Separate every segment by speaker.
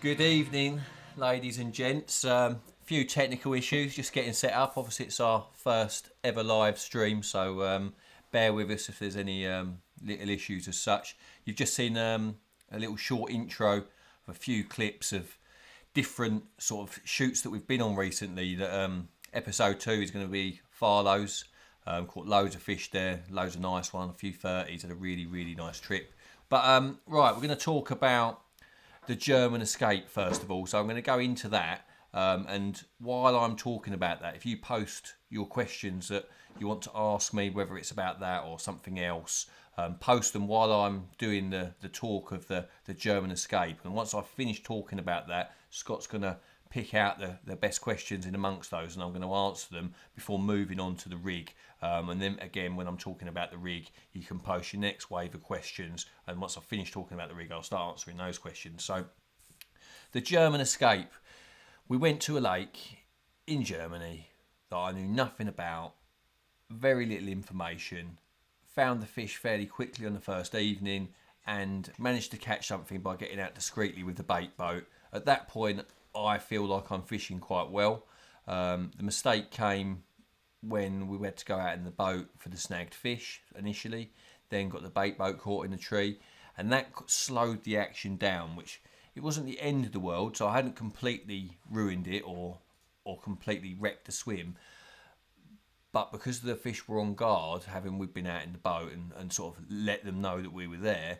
Speaker 1: Good evening, ladies and gents. Few technical issues, just getting set up. Obviously, it's our first ever live stream, so bear with us if there's any little issues as such. You've just seen a little short intro of a few clips of different sort of shoots that we've been on recently. That episode 2 is going to be Farlow's. Caught loads of fish there, loads of nice ones, a few 30s, had a really nice trip. But right, we're going to talk about the German escape first of all, so I'm going to go into that, and while I'm talking about that, if you post your questions that you want to ask me, whether it's about that or something else, post them while I'm doing the talk of the German escape. And once I've finished talking about that, Scott's going to pick out the best questions in amongst those, and I'm going to answer them before moving on to the rig. And then again, when I'm talking about the rig, you can post your next wave of questions, and once I've finished talking about the rig, I'll start answering those questions. So the German escape, we went to a lake in Germany that I knew nothing about, very little information, found the fish fairly quickly on the first evening, and managed to catch something by getting out discreetly with the bait boat. At that point, I feel like I'm fishing quite well. The mistake came when we had to go out in the boat for the snagged fish initially, then got the bait boat caught in the tree, and that slowed the action down, which it wasn't the end of the world, so I hadn't completely ruined it or completely wrecked the swim. But because the fish were on guard, having we'd been out in the boat and sort of let them know that we were there,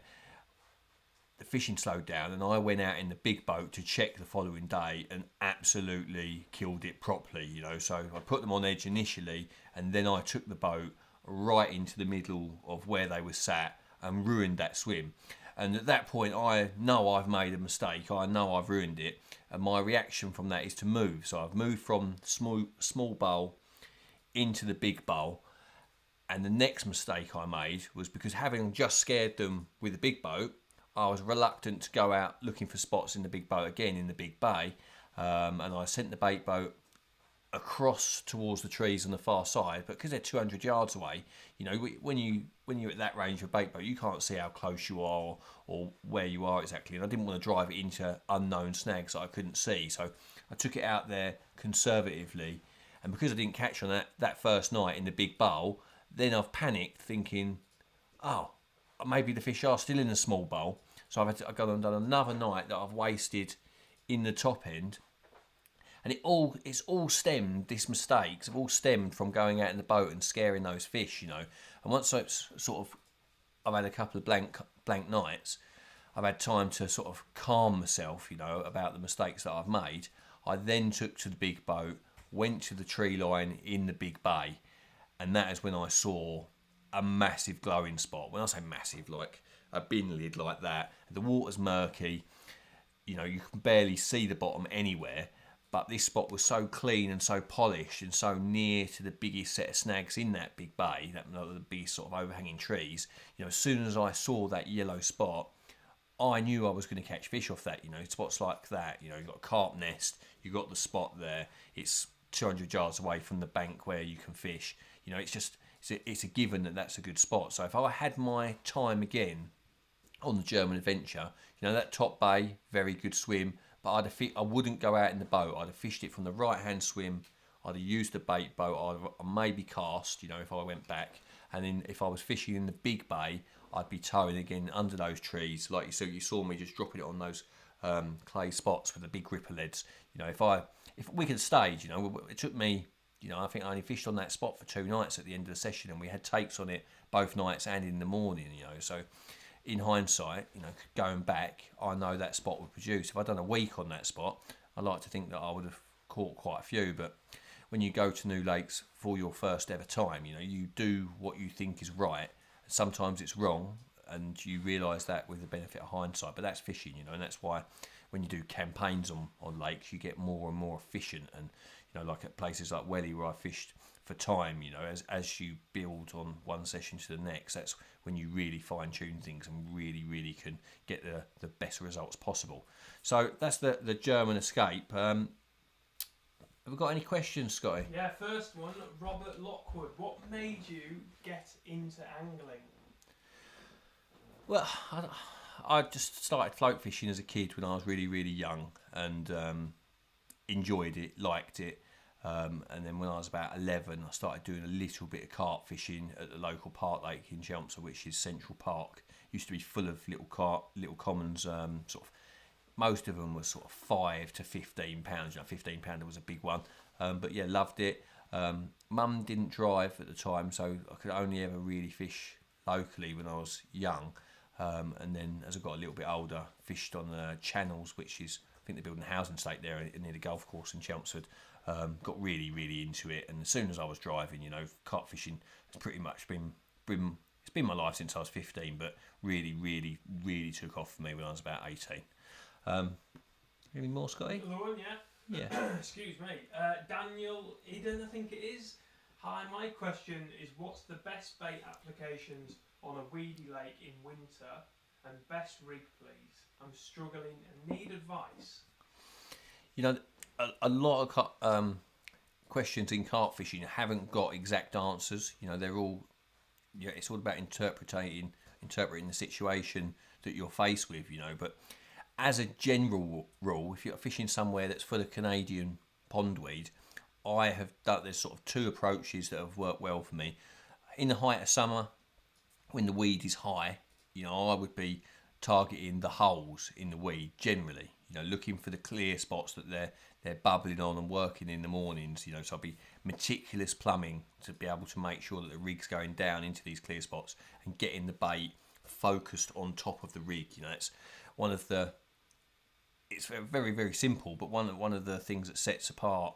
Speaker 1: the fishing slowed down, and I went out in the big boat to check the following day and absolutely killed it properly, you know. So I put them on edge initially, and then I took the boat right into the middle of where they were sat and ruined that swim. And at that point, I know I've made a mistake, I know I've ruined it, and my reaction from that is to move. So I've moved from small bowl into the big bowl. And the next mistake I made was, because having just scared them with the big boat, I was reluctant to go out looking for spots in the big boat again in the big bay, and I sent the bait boat across towards the trees on the far side. But because they're 200 yards away, you know, when you're at that range of bait boat, you can't see how close you are or where you are exactly. And I didn't want to drive it into unknown snags that I couldn't see, so I took it out there conservatively. And because I didn't catch on that first night in the big bowl, then I've panicked thinking, oh, maybe the fish are still in the small bowl. So I've gone and done another night that I've wasted in the top end. And it's all stemmed, these mistakes have all stemmed from going out in the boat and scaring those fish, you know. And once I've had a couple of blank nights, I've had time to sort of calm myself, you know, about the mistakes that I've made. I then took to the big boat, went to the tree line in the big bay, and that is when I saw a massive glowing spot. When I say massive, like a bin lid like that. The water's murky, you know, you can barely see the bottom anywhere, but this spot was so clean and so polished and so near to the biggest set of snags in that big bay, the biggest sort of overhanging trees. You know, as soon as I saw that yellow spot, I knew I was going to catch fish off that. You know, spots like that, you know, you've got a carp nest, you've got the spot there, it's 200 yards away from the bank where you can fish. You know, it's a given that that's a good spot. So if I had my time again on the German adventure, you know, that top bay, very good swim, but I wouldn't go out in the boat. I'd have fished it from the right hand swim. I'd have used the bait boat. I'd maybe cast, you know, if I went back. And then if I was fishing in the big bay, I'd be towing again under those trees, like you saw me just dropping it on those clay spots with the big gripper leads. You know, if we could stage, you know, it took me, you know, I think I only fished on that spot for 2 nights at the end of the session, and we had takes on it both nights and in the morning, you know. So in hindsight, you know, going back, I know that spot would produce. If I'd done a week on that spot, I'd like to think that I would have caught quite a few. But when you go to new lakes for your first ever time, you know, you do what you think is right. Sometimes it's wrong, and you realise that with the benefit of hindsight. But that's fishing, you know, and that's why when you do campaigns on lakes, you get more and more efficient. And, you know, like at places like Welly, where I fished for time, you know, as you build on one session to the next, that's when you really fine tune things and really can get the best results possible. So that's the German escape. Have we got any questions, Scotty?
Speaker 2: Yeah, first one, Robert Lockwood. What made you get into angling?
Speaker 1: Well, I just started float fishing as a kid when I was really, really young, and enjoyed it, liked it. And then when I was about 11, I started doing a little bit of carp fishing at the local park lake in Chelmsford, which is Central Park. Used to be full of little commons, sort of. Most of them were sort of £5 to £15. You know, £15 was a big one. But yeah, loved it. Mum didn't drive at the time, so I could only ever really fish locally when I was young. And then as I got a little bit older, fished on the channels, which is, I think they're building a housing estate there near the golf course in Chelmsford. Got really, really into it, and as soon as I was driving, you know, carp fishing has pretty much been it's been my life since I was 15, but really, really, really took off for me when I was about 18. Any more, Scotty?
Speaker 2: Another one, yeah.
Speaker 1: Yeah.
Speaker 2: Excuse me. Daniel Eden, I think it is. Hi, my question is, what's the best bait applications on a weedy lake in winter, and best rig, please? I'm struggling and need advice.
Speaker 1: You know, a lot of questions in carp fishing haven't got exact answers. You know, they're all, yeah, it's all about interpreting the situation that you're faced with. You know, but as a general rule, if you're fishing somewhere that's full of Canadian pondweed, I have done, there's sort of two approaches that have worked well for me. In the height of summer, when the weed is high, you know, I would be targeting the holes in the weed generally. You know, looking for the clear spots that they're bubbling on and working in the mornings. You know, so I'll be meticulous plumbing to be able to make sure that the rig's going down into these clear spots and getting the bait focused on top of the rig. You know, it's one of the, it's very, very simple, but one of the things that sets apart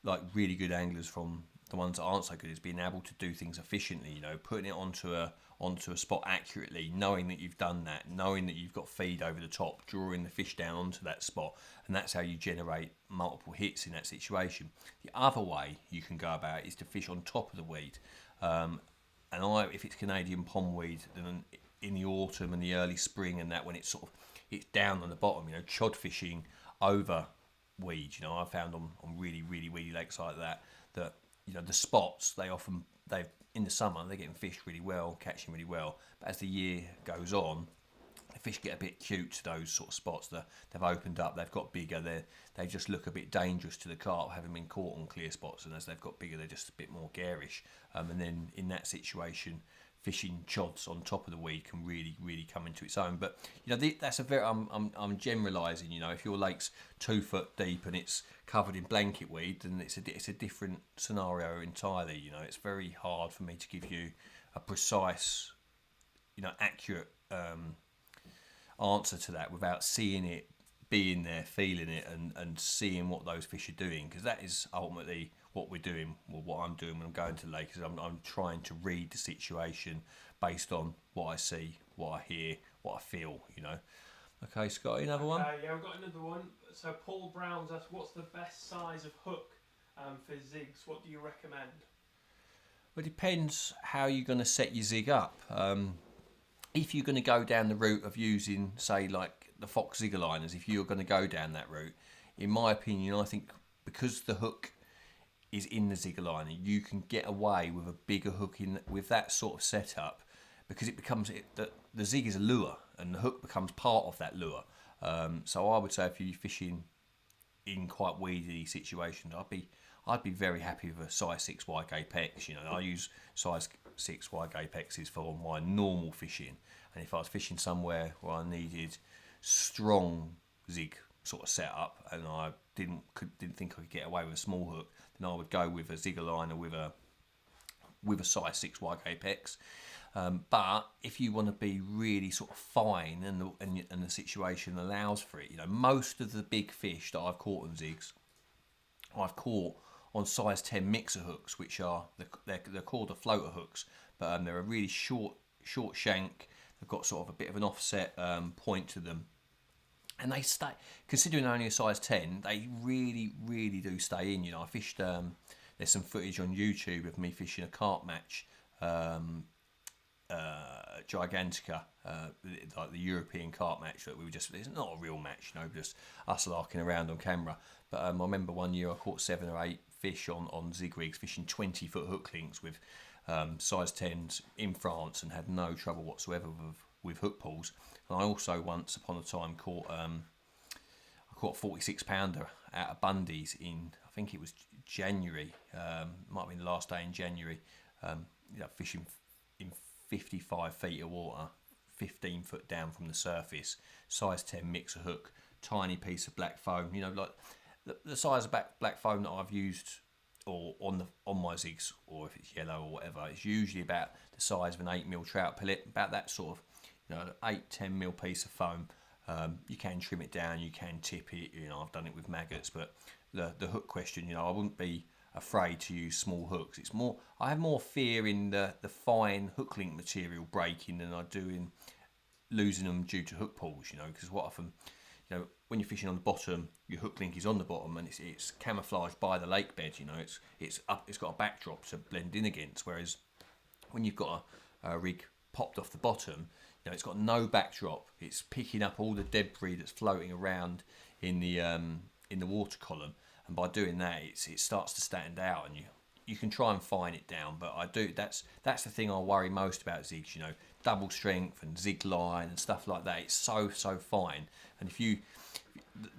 Speaker 1: like really good anglers from the ones that aren't so good is being able to do things efficiently. You know, putting it onto a spot accurately, knowing that you've done that, knowing that you've got feed over the top, drawing the fish down onto that spot, and that's how you generate multiple hits in that situation. The other way you can go about it is to fish on top of the weed. If it's Canadian pondweed, then in the autumn and the early spring and that, when it's it's down on the bottom, you know, chod fishing over weed. You know, I found on really, really weedy lakes like that, you know, the spots, in the summer they're getting fished really well, catching really well, but as the year goes on, the fish get a bit cute to those sort of spots. They've opened up, they've got bigger, they just look a bit dangerous to the carp, having been caught on clear spots, and as they've got bigger, they're just a bit more garish. And then in that situation, fishing chods on top of the weed can really, really come into its own. But you know, that's a very, I'm generalising. You know, if your lake's 2 foot deep and it's covered in blanket weed, then it's a different scenario entirely. You know, it's very hard for me to give you a precise, you know, accurate answer to that without seeing it, being there, feeling it, and seeing what those fish are doing, because that is ultimately what we're doing, or what I'm doing when I'm going to the lake. Is I'm trying to read the situation based on what I see, what I hear, what I feel, you know. Okay, Scotty, another one?
Speaker 2: Yeah, we've got another one. So Paul Brown's asked, what's the best size of hook for zigs? What do you recommend?
Speaker 1: Well, it depends how you're going to set your zig up. If you're going to go down the route of using, say, like the Fox zigger liners, if you're going to go down that route, in my opinion, I think because the hook is in the zigger liner, you can get away with a bigger hook with that sort of setup, because it becomes the zig is a lure and the hook becomes part of that lure. So I would say if you're fishing in quite weedy situations, I'd be very happy with a size 6 wide gauge pecs. You know, I use size 6 wide gauge pexes for my normal fishing, and if I was fishing somewhere where I needed strong zig sort of setup and I didn't think I could get away with a small hook, then I would go with a zigger liner with a size 6 wide gauge pecs. But if you want to be really sort of fine and the situation allows for it, you know, most of the big fish that I've caught on zigs, I've caught on size 10 mixer hooks, which are they're called the floater hooks, but they're a really short shank. They've got sort of a bit of an offset point to them, and they stay. Considering only a size 10, they really, really do stay in. You know, I fished. There's some footage on YouTube of me fishing a carp match, Gigantica, like the European carp match that we were just. It's not a real match, you know, just us larking around on camera. But I remember one year I caught 7 or 8 fish on zig rigs, fishing 20-foot hook links with size 10s in France, and had no trouble whatsoever with hook pulls. And I also once upon a time caught a 46 pounder out of Bundy's in, I think it was January, might have been the last day in January, fishing in 55 feet of water, 15 foot down from the surface, size 10 mixer hook, tiny piece of black foam, like the size of black foam that I've used or on my zigs, or if it's yellow or whatever, it's usually about the size of an 8mm trout pellet, about that sort of 8-10mm piece of foam. You can trim it down, you can tip it, I've done it with maggots, but the hook question, I wouldn't be afraid to use small hooks. It's more, I have more fear in the fine hook link material breaking than I do in losing them due to hook pulls, because what often, when you're fishing on the bottom, your hook link is on the bottom and it's camouflaged by the lake bed, it's up, it's got a backdrop to blend in against, whereas when you've got a rig popped off the bottom, it's got no backdrop. It's picking up all the debris that's floating around in the water column, and by doing that, it starts to stand out, and you can try and fine it down. But that's the thing I worry most about zigs. Double strength and zig line and stuff like that. It's so fine, and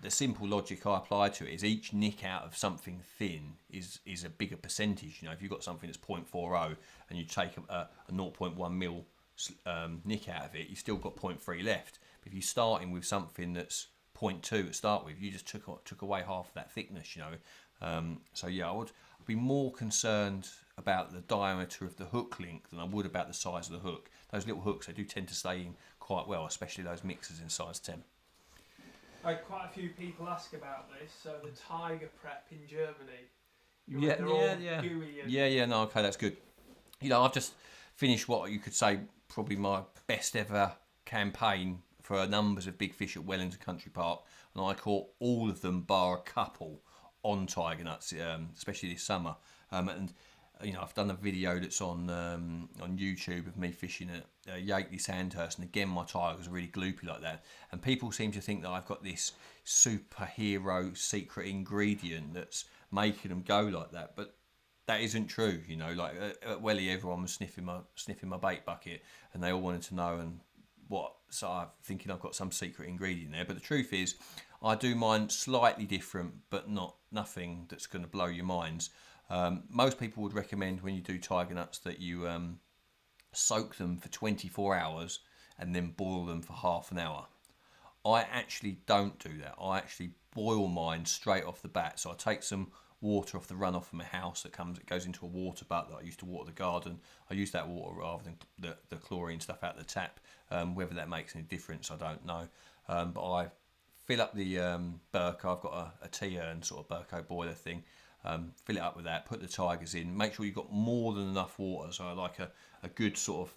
Speaker 1: the simple logic I apply to it is each nick out of something thin is a bigger percentage. If you've got something that's 0.40 and you take a 0.1 mil nick out of it, you still got 0.3 left. But if you're starting with something that's 0.2 to start with, you just took away half of that thickness, so yeah, I would be more concerned about the diameter of the hook link than I would about the size of the hook. Those little hooks, they do tend to stay in quite well, especially those mixers in size 10.
Speaker 2: Quite a few people ask about this. So the Tiger Prep in Germany,
Speaker 1: yeah, no, okay, that's good. I've just finished what you could say probably my best ever campaign for numbers of big fish at Wellington Country Park, and I caught all of them bar a couple on Tigernuts, especially this summer. And I've done a video that's on YouTube of me fishing at Yakeley Sandhurst, and again my tigers are really gloopy like that. And people seem to think that I've got this superhero secret ingredient that's making them go like that, but that isn't true. Like at Welly, everyone was sniffing my bait bucket, and they all wanted to know so I'm thinking I've got some secret ingredient there. But the truth is, I do mine slightly different, but nothing that's going to blow your minds. Most people would recommend when you do Tigernuts that you soak them for 24 hours and then boil them for half an hour. I actually don't do that. I actually boil mine straight off the bat. So I take some water off the runoff from my house it goes into a water butt that I used to water the garden. I use that water rather than the chlorine stuff out the tap. Whether that makes any difference, I don't know. But I fill up the Burko. I've got a T-urn sort of Burko boiler thing. Fill it up with that, put the tigers in, make sure you've got more than enough water. So I like a good sort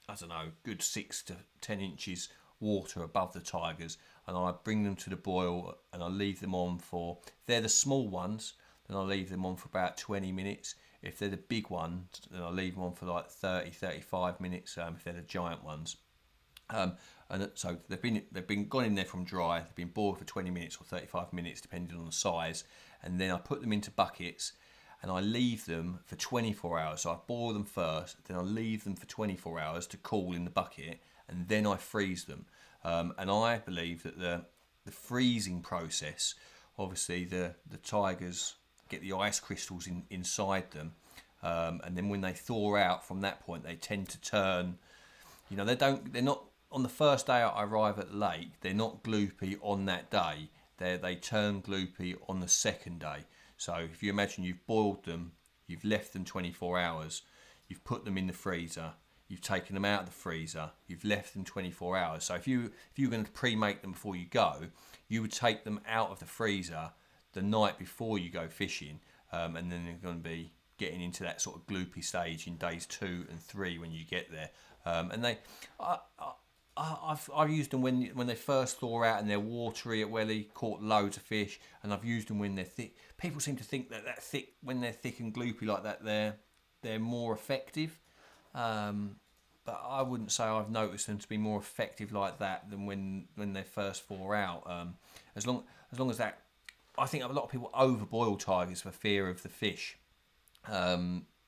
Speaker 1: of, good 6 to 10 inches water above the tigers, and I bring them to the boil and I leave them on for, if they're the small ones, then I leave them on for about 20 minutes. If they're the big ones, then I leave them on for like 30-35 minutes, if they're the giant ones. And so they've been gone in there from dry, they've been boiled for 20 minutes or 35 minutes depending on the size, and then I put them into buckets and I leave them for 24 hours. So I boil them first, then I leave them for 24 hours to cool in the bucket, and then I freeze them. And I believe that the freezing process, obviously the tigers get the ice crystals inside them, and then when they thaw out from that point, they tend to turn, they're not, on the first day I arrive at the lake, they're not gloopy on that day. They turn gloopy on the second day. So if you imagine you've boiled them, you've left them 24 hours, you've put them in the freezer, you've taken them out of the freezer, you've left them 24 hours. So if you were going to pre-make them before you go, you would take them out of the freezer the night before you go fishing, and then they're going to be getting into that sort of gloopy stage in days 2 and 3 when you get there. And I've used them when they first thaw out and they're watery at Welly, caught loads of fish, and I've used them when they're thick. People seem to think that thick, when they're thick and gloopy like that, they're more effective. But I wouldn't say I've noticed them to be more effective like that than when they first thaw out. As long as that, I think a lot of people overboil tigers for fear of the fish.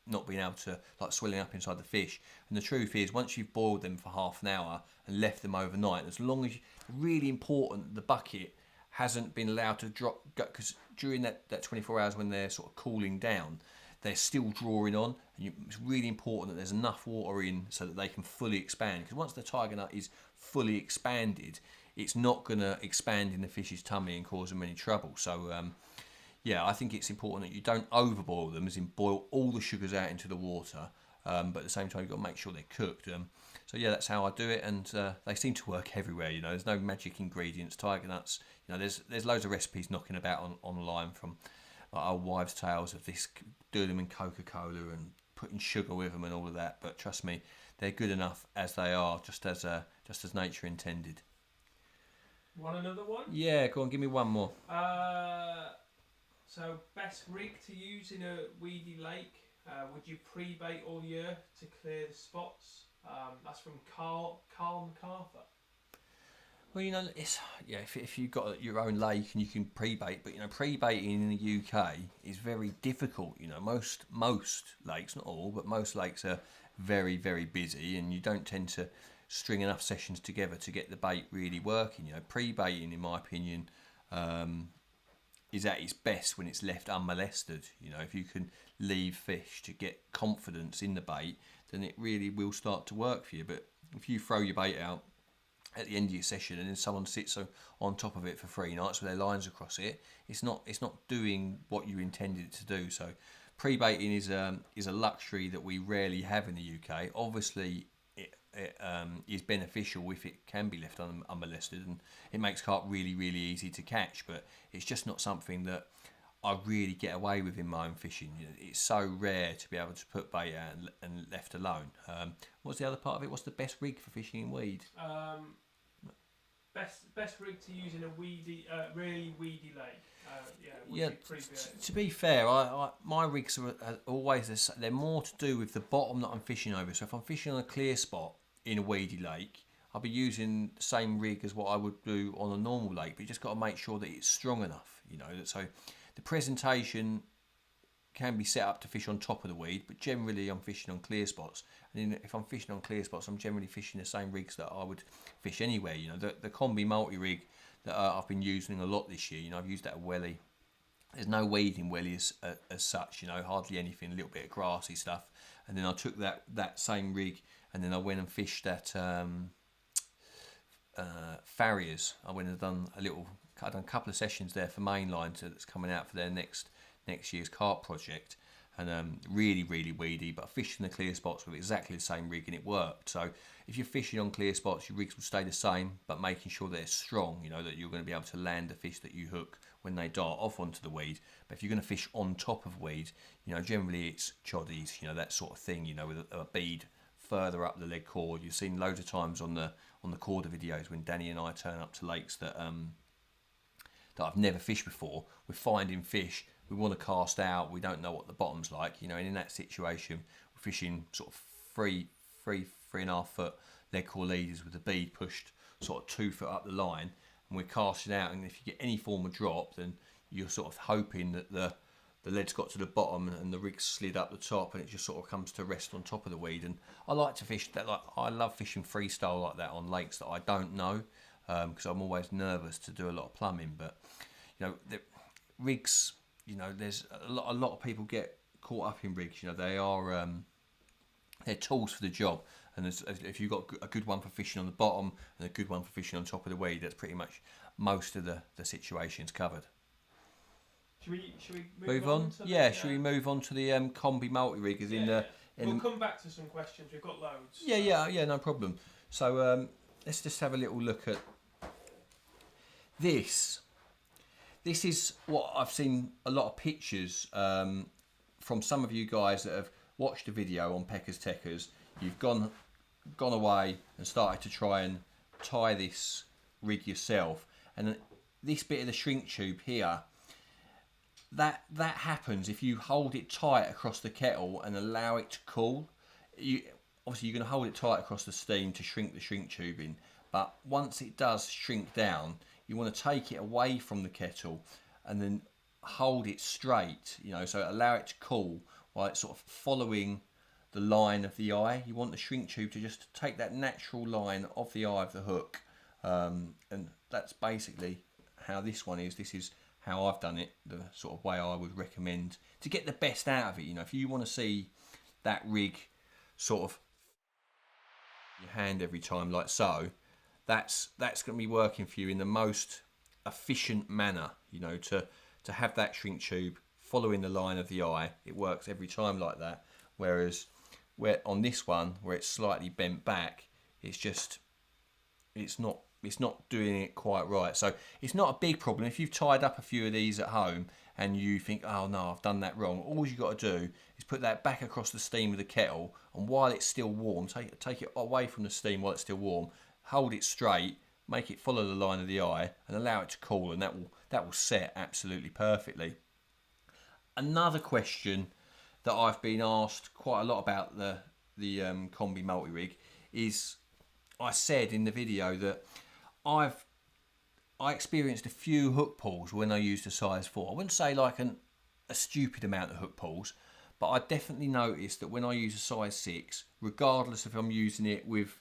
Speaker 1: not being able to, like, swelling up inside the fish. And the truth is, once you've boiled them for half an hour and left them overnight, as long as really important, the bucket hasn't been allowed to drop, because during that 24 hours when they're sort of cooling down, they're still drawing on, and it's really important that there's enough water in so that they can fully expand. Because once the tiger nut is fully expanded, it's not going to expand in the fish's tummy and cause them any trouble. So yeah, I think it's important that you don't overboil them, as in boil all the sugars out into the water, but at the same time you've got to make sure they're cooked. So yeah, that's how I do it, and they seem to work everywhere. You know, there's no magic ingredients. Tiger nuts, you know, there's loads of recipes knocking about online from like old wives' tales of this, doing them in Coca-Cola and putting sugar with them and all of that. But trust me, they're good enough as they are, just as nature intended.
Speaker 2: Want another one?
Speaker 1: Yeah, go on, give me one more.
Speaker 2: So best rig to use in a weedy lake? Would you pre-bait all year to clear the spots? That's from Carl MacArthur.
Speaker 1: Well, you know, it's, yeah, if you've got your own lake and you can pre-bait, but you know, pre-baiting in the UK is very difficult. You know, most lakes, not all, but most lakes are very, very busy, and you don't tend to string enough sessions together to get the bait really working. You know, pre-baiting, in my opinion, is at its best when it's left unmolested. You know, if you can leave fish to get confidence in the bait, then it really will start to work for you. But if you throw your bait out at the end of your session and then someone sits on top of it for 3 nights with their lines across it, it's not doing what you intended it to do. So pre-baiting is a luxury that we rarely have in the UK. Obviously it is beneficial if it can be left unmolested, and it makes carp really, really easy to catch, but it's just not something that I really get away with in my own fishing. You know, it's so rare to be able to put bait out and left alone. What's the other part of it? What's the best rig for fishing in weed?
Speaker 2: Best rig to use in a weedy, really weedy lake.
Speaker 1: To be fair, my rigs are always, they're more to do with the bottom that I'm fishing over. So if I'm fishing on a clear spot in a weedy lake, I'll be using the same rig as what I would do on a normal lake, but you just got to make sure that it's strong enough. You know, so the presentation can be set up to fish on top of the weed, but generally I'm fishing on clear spots. And if I'm fishing on clear spots, I'm generally fishing the same rigs that I would fish anywhere. You know, the Combi multi-rig that I've been using a lot this year. You know, I've used that at Welly. There's no weed in Welly as such. You know, hardly anything, a little bit of grassy stuff. And then I took that same rig and then I went and fished at Farriers. I went and done a couple of sessions there for Mainline that's coming out for their next year's carp project, and really, really weedy, but I fished in the clear spots with exactly the same rig and it worked. So if you're fishing on clear spots, your rigs will stay the same, but making sure they're strong, you know, that you're going to be able to land the fish that you hook when they dart off onto the weed. But if you're going to fish on top of weed, you know, generally it's choddies, you know, that sort of thing, you know, with a bead further up the leg cord. You've seen loads of times on the Caldar videos when Danny and I turn up to lakes that I've never fished before. We're finding fish, we want to cast out, we don't know what the bottom's like, you know, and in that situation we're fishing sort of 3.5 foot leg core leaders with the bead pushed sort of 2 foot up the line, and we're casting out, and if you get any form of drop, then you're sort of hoping that the lead's got to the bottom and the rig's slid up the top and it just sort of comes to rest on top of the weed. And I like to fish that, like, I love fishing freestyle like that on lakes that I don't know, because I'm always nervous to do a lot of plumbing. But you know, the rigs, you know, there's a lot of people get caught up in rigs. You know, they are they're tools for the job, and if you've got a good one for fishing on the bottom and a good one for fishing on top of the weed, that's pretty much most of the situations covered.
Speaker 2: Should we move on?
Speaker 1: Should we move on to the Combi multi-rig?
Speaker 2: We'll come back to some questions. We've got loads.
Speaker 1: Yeah, no problem. So let's just have a little look at this. This is what I've seen a lot of pictures from some of you guys that have watched the video on Peckers Teckers. You've gone away and started to try and tie this rig yourself, and this bit of the shrink tube here, that happens if you hold it tight across the kettle and allow it to cool. Obviously you're going to hold it tight across the steam to shrink the shrink tube in, but once it does shrink down, you want to take it away from the kettle and then hold it straight, you know, so allow it to cool like sort of following the line of the eye. You want the shrink tube to just take that natural line of the eye of the hook, and that's basically how this one is. This is how I've done it, the sort of way I would recommend to get the best out of it. You know, if you want to see that rig sort of your hand every time like so, that's going to be working for you in the most efficient manner. You know, to have that shrink tube following the line of the eye, it works every time like that. Whereas where on this one, where it's slightly bent back, it's not doing it quite right. So it's not a big problem. If you've tied up a few of these at home and you think, oh no, I've done that wrong, all you've got to do is put that back across the steam of the kettle, and while it's still warm, take it away from the steam while it's still warm, hold it straight, make it follow the line of the eye, and allow it to cool, and that will set absolutely perfectly. Another question that I've been asked quite a lot about the Combi multi-rig is, I said in the video that I experienced a few hook pulls when I used a size 4. I wouldn't say like a stupid amount of hook pulls, but I definitely noticed that when I use a size 6, regardless if I'm using it with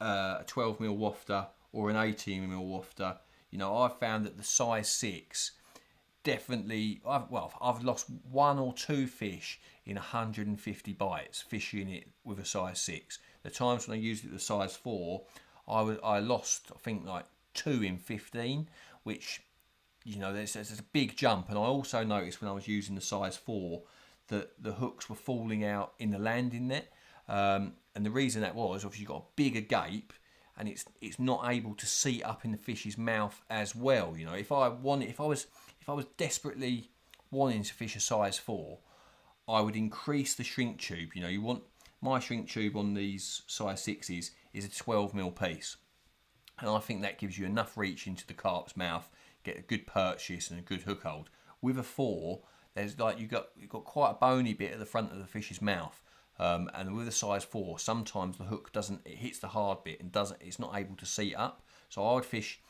Speaker 1: a 12mm wafter or an 18mm wafter, you know, I've found that the size 6 definitely, I've lost 1 or 2 fish in 150 bites fishing it with a size 6. The times when I used it with a size 4, I lost, I think, like 2 in 15, which, you know, there's a big jump. And I also noticed when I was using the size 4 that the hooks were falling out in the landing net, and the reason that was, obviously, you've got a bigger gape, and it's not able to seat up in the fish's mouth as well. You know, if I was desperately wanting to fish a size 4, I would increase the shrink tube. You know, you want, my shrink tube on these size 6s is a 12mm piece, and I think that gives you enough reach into the carp's mouth, get a good purchase and a good hook hold. With a 4, there's like you've got quite a bony bit at the front of the fish's mouth, and with a size 4, sometimes the hook it hits the hard bit and it's not able to seat up. So I would fish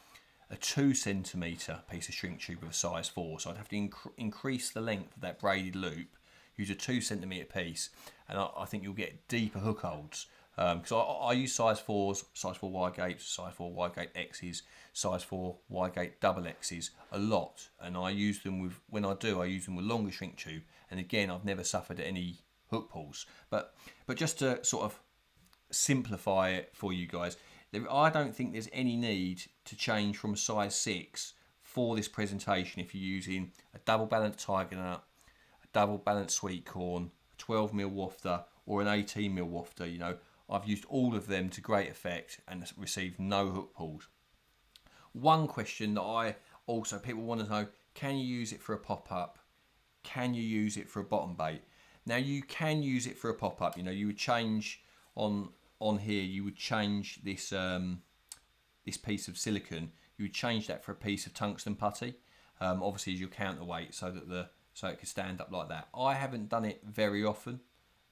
Speaker 1: a 2cm piece of shrink tube with a size 4, so I'd have to increase the length of that braided loop, use a 2cm piece, and I think you'll get deeper hook holds. Because I use size 4s, size 4 wide gates, size 4 wide gate X's, size 4 wide gate double X's a lot, and I use them with, when I use them with longer shrink tube, and again, I've never suffered any hook pulls. But just to sort of simplify it for you guys, I don't think there's any need to change from a size 6 for this presentation if you're using a double balanced Tigernuts, a double balanced sweet corn, a 12mm wafter, or an 18mm wafter. You know, I've used all of them to great effect and received no hook pulls. One question that people want to know, can you use it for a pop-up? Can you use it for a bottom bait? Now, you can use it for a pop-up. You know, you would change on here, you would change this this piece of silicone, you would change that for a piece of tungsten putty, obviously as your counterweight, so it could stand up like that. I haven't done it very often,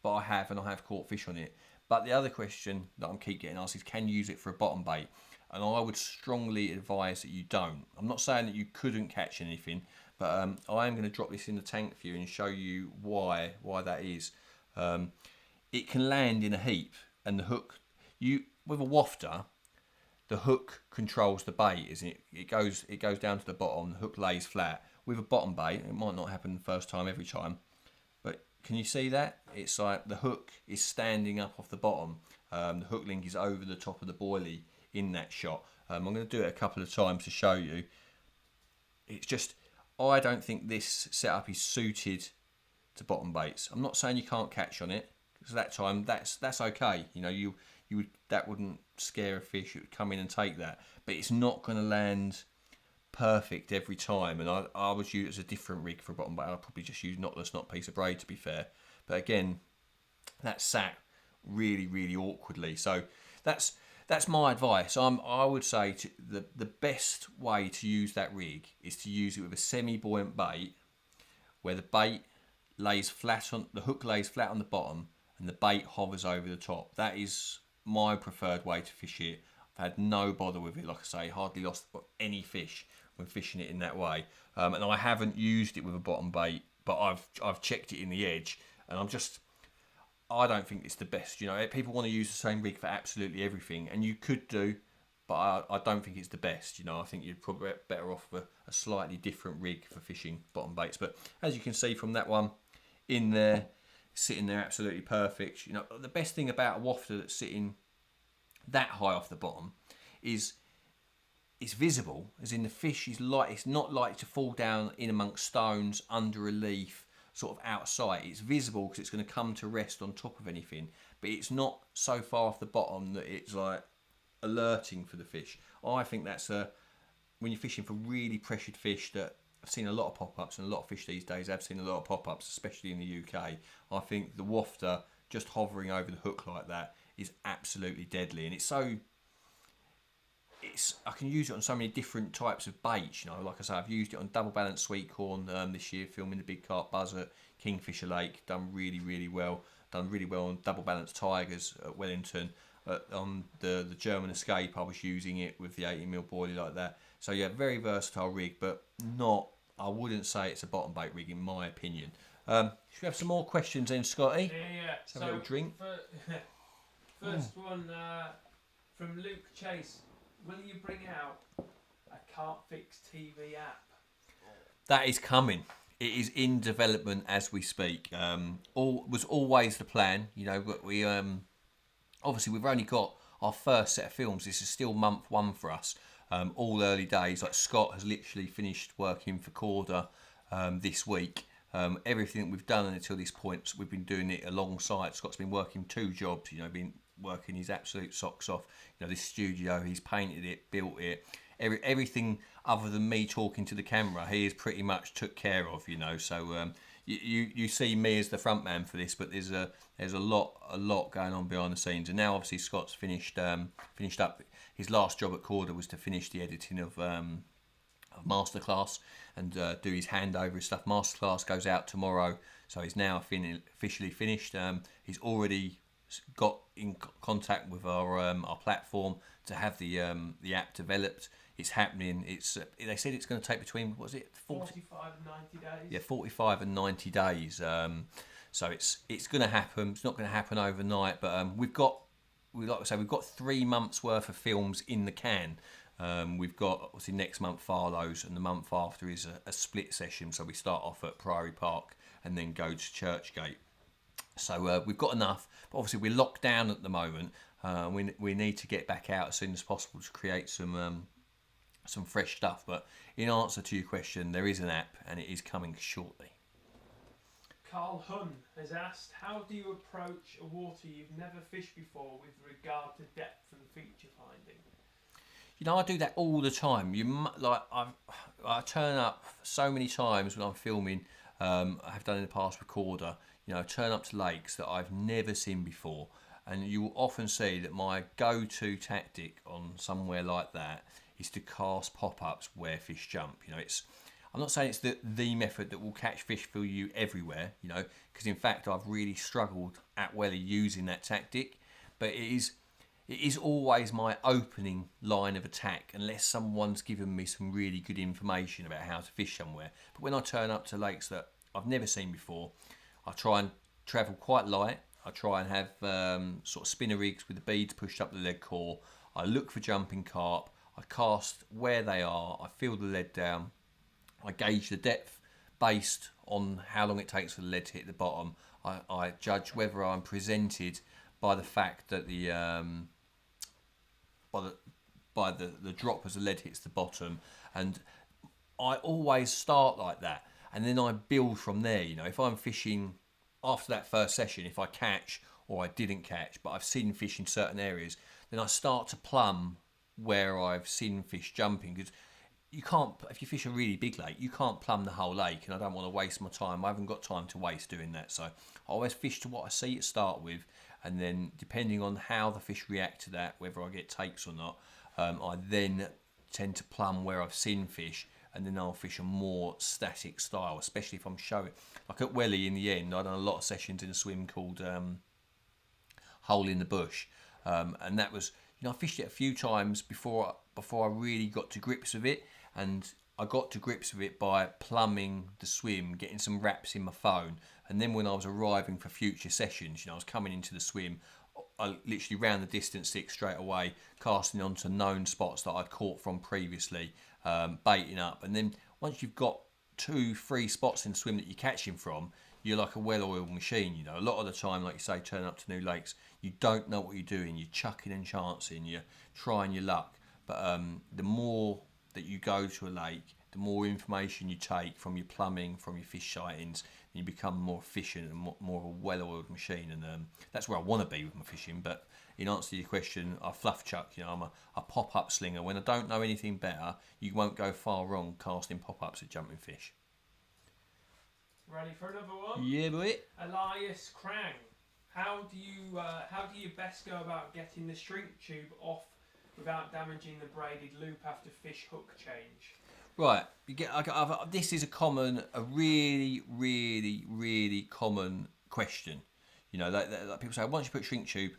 Speaker 1: but I have caught fish on it. But the other question that I keep getting asked is, can you use it for a bottom bait? And I would strongly advise that you don't. I'm not saying that you couldn't catch anything, but I am going to drop this in the tank for you and show you why that is. It can land in a heap, and the hook, with a wafter, the hook controls the bait, isn't it? It goes down to the bottom, the hook lays flat. With a bottom bait, it might not happen the first time every time, but can you see that? It's like the hook is standing up off the bottom. The hook link is over the top of the boilie in that shot. I'm going to do it a couple of times to show you. It's just, I don't think this setup is suited to bottom baits. I'm not saying you can't catch on it, because that time that's okay. You know, that wouldn't scare a fish. It would come in and take that, but it's not going to land perfect every time. And I would use it as a different rig for a bottom bait. I'd probably just use knotless, not piece of braid, to be fair. But again, that sat really, really awkwardly. So that's my advice. I would say the best way to use that rig is to use it with a semi-buoyant bait, where the bait lays flat on the hook, lays flat on the bottom, and the bait hovers over the top. That is my preferred way to fish it. I've had no bother with it. Like I say, hardly lost any fish when fishing it in that way. And I haven't used it with a bottom bait but I've checked it in the edge, and I don't think it's the best. You know, people want to use the same rig for absolutely everything, and you could do, but I don't think it's the best. You know, I think you'd probably better off with a slightly different rig for fishing bottom baits. But as you can see from that one in there, sitting there absolutely perfect. You know, the best thing about a wafter that's sitting that high off the bottom is it's visible, as in the fish is like, it's not like to fall down in amongst stones, under a leaf, sort of outside. It's visible because it's going to come to rest on top of anything, but it's not so far off the bottom that it's like alerting for the fish. I think that's when you're fishing for really pressured fish, that I've seen a lot of pop-ups, and a lot of fish these days have seen a lot of pop-ups, especially in the UK. I think the wafter just hovering over the hook like that is absolutely deadly, and I can use it on so many different types of baits. You know, like I say, I've used it on double balanced sweet corn this year, filming the big carp buzz at Kingfisher Lake. Done really well. Done really well on double balanced tigers at Wellington. On the German Escape, I was using it with the 80mm boilie like that. So yeah, very versatile rig, but not. I wouldn't say it's a bottom bait rig in my opinion. Should we have some more questions then, Scotty?
Speaker 2: Yeah.
Speaker 1: Let's have a little drink.
Speaker 2: First one from Luke Chase. Will you bring out a CarpFix TV app?
Speaker 1: That is coming. It is in development as we speak. Was always the plan, you know. But we obviously we've only got our first set of films. This is still month one for us. All early days. Like Scott has literally finished working for Caldar this week. Everything that we've done until this point, we've been doing it alongside. Scott's been working 2 jobs. You know, been working his absolute socks off. You know, this studio, he's painted it, built it. Everything other than me talking to the camera, he has pretty much took care of. You know, so you see me as the front man for this, but there's a lot going on behind the scenes. And now obviously Scott's finished up. His last job at Caldar was to finish the editing of Masterclass and do his handover stuff. Masterclass goes out tomorrow, so he's now officially finished. He's already got in contact with our platform to have the app developed. It's happening. They said it's going to take between
Speaker 2: 45 and 90 days.
Speaker 1: Yeah, 45 and 90 days. So it's going to happen. It's not going to happen overnight, but we've got 3 months worth of films in the can. We've got obviously next month Farlow's, and the month after is a split session. So we start off at Priory Park and then go to Churchgate. So we've got enough, but obviously we're locked down at the moment. We need to get back out as soon as possible to create some fresh stuff. But in answer to your question, there is an app, and it is coming shortly.
Speaker 2: Carl Hunn has asked, how do you approach a water you've never fished before with regard to depth and feature finding?
Speaker 1: You know, I do that all the time. I turn up so many times when I'm filming. I have done in the past with Caldar. You know, turn up to lakes that I've never seen before, and you will often see that my go-to tactic on somewhere like that is to cast pop-ups where fish jump. You know, I'm not saying it's the method that will catch fish for you everywhere. You know, because in fact I've really struggled at Welly using that tactic, but it is always my opening line of attack unless someone's given me some really good information about how to fish somewhere. But when I turn up to lakes that I've never seen before, I try and travel quite light. I try and have sort of spinner rigs with the beads pushed up the lead core. I look for jumping carp. I cast where they are. I feel the lead down. I gauge the depth based on how long it takes for the lead to hit the bottom. I judge whether I'm presented by the fact that the drop as the lead hits the bottom, and I always start like that, and then I build from there. You know, if I'm fishing after that first session, if I catch or I didn't catch, but I've seen fish in certain areas, then I start to plumb where I've seen fish jumping, because you can't, if you fish a really big lake, you can't plumb the whole lake, and I don't want to waste my time. I haven't got time to waste doing that, so I always fish to what I see to start with, and then depending on how the fish react to that, whether I get takes or not, I then tend to plumb where I've seen fish, and then I'll fish a more static style, especially if I'm showing. Like at Welly in the end, I've done a lot of sessions in a swim called Hole in the Bush, and that was, you I fished it a few times before I really got to grips with it, and I got to grips with it by plumbing the swim, getting some wraps in my phone, and then when I was arriving for future sessions, I was coming into the swim, I literally ran the distance stick straight away, casting onto known spots that I'd caught from previously, baiting up, and then once you've got 2-3 spots in the swim that you're catching from, you're like a well-oiled machine. A lot of the time, like you say, turning up to new lakes, you don't know what you're doing, you're chucking and chancing, you're trying your luck, but the more that you go to a lake, the more information you take from your plumbing, from your fish sightings, and you become more efficient and more of a well-oiled machine. And that's where I want to be with my fishing. But in answer to your question, I fluff chuck. I'm a pop-up slinger. When I don't know anything better, you won't go far wrong casting pop-ups at jumping fish.
Speaker 2: Ready for another one?
Speaker 1: Yeah, boy.
Speaker 2: Elias Krang. How do you best go about getting the shrink tube off without damaging the braided loop after fish hook change?
Speaker 1: Right, this is a really, really, really common question. That people say, once you put shrink tube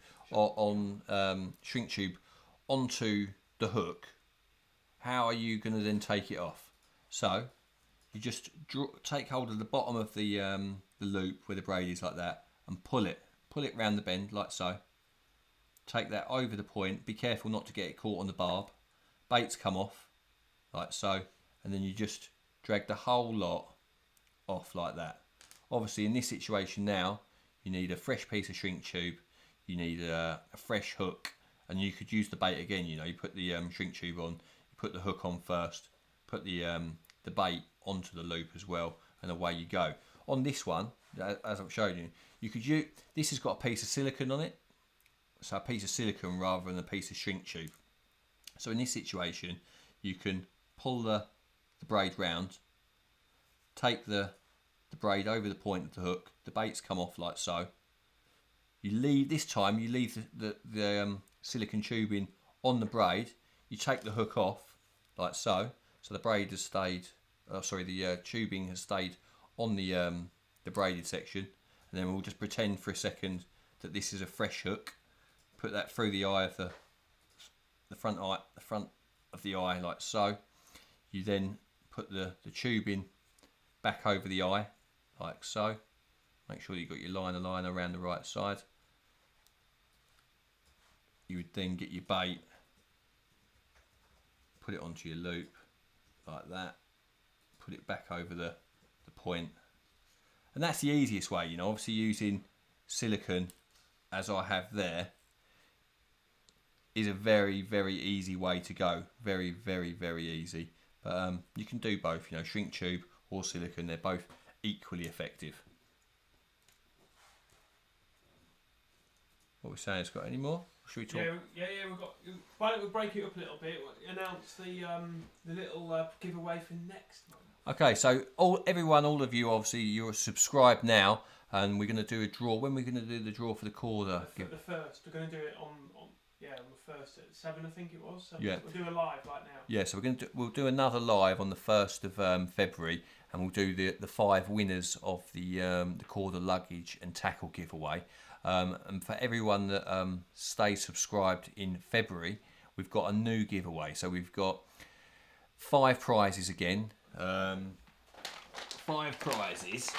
Speaker 1: onto the hook, how are you going to then take it off? So you just take hold of the bottom of the loop where the braid is like that, and pull it round the bend like so. Take that over the point. Be careful not to get it caught on the barb. Baits come off like so, and then you just drag the whole lot off like that. Obviously, in this situation now, you need a fresh piece of shrink tube, you need a fresh hook, and you could use the bait again. You put the shrink tube on, you put the hook on first, put the bait onto the loop as well, and away you go. On this one, as I've shown you, this has got a piece of silicone on it, so a piece of silicone rather than a piece of shrink tube. So in this situation, you can pull the braid round, take the braid over the point of the hook, the baits come off like so. You leave the silicone tubing on the braid, you take the hook off like so, so the braid has stayed, the tubing has stayed on the braided section, and then we'll just pretend for a second that this is a fresh hook. Put that through the eye of the front of the eye like so. You then put the tubing back over the eye like so. Make sure you've got your line around the right side. You would then get your bait, put it onto your loop like that, put it back over the point, and that's the easiest way. Obviously using silicone as I have there is a very, very easy way to go. Very, very, very easy. But you can do both, shrink tube or silicone. They're both equally effective. What are we saying? Has got any more? Should we talk?
Speaker 2: Yeah. We've got. Why don't we break it up a little bit? Announce the little giveaway for next month. Okay, so all of you, obviously, you're subscribed now, and we're going to do a draw. When are we going to do the draw for the Caldar? The first. We're going to do it on the first at 7, I think it was. So
Speaker 1: yeah.
Speaker 2: We'll do a live right now.
Speaker 1: Yeah, so we'll do another live on the 1st of February, and we'll do the 5 winners of the Caldar luggage and tackle giveaway. And for everyone that stays subscribed in February, we've got a new giveaway. So we've got 5 prizes again. 5 prizes,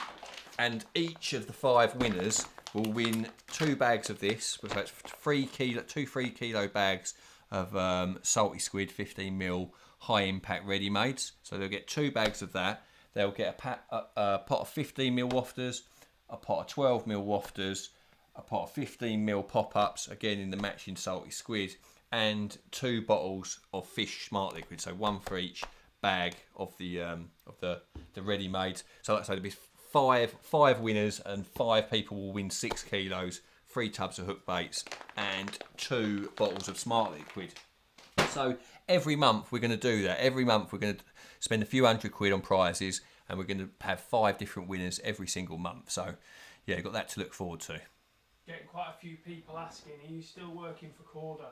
Speaker 1: and each of the 5 winners will win 2 bags of this. So it's 2 3 kilo bags of salty squid 15mm high impact ready mades. So they'll get 2 bags of that. They'll get a pot of 15mm wafters, a pot of 12mm wafters, a pot of 15mm pop-ups, again in the matching salty squid, and 2 bottles of fish smart liquid. So 1 for each bag of the ready made. So like I say, there'll be 5 winners, and 5 people will win 6 kilos, 3 tubs of hook baits, and 2 bottles of smart liquid. So every month we're going to do that. Every month we're going to spend a few £100 on prizes, and we're going to have 5 different winners every single month. So yeah, you've got that to look forward to.
Speaker 2: Getting quite a few people asking, are you still working for Caldar?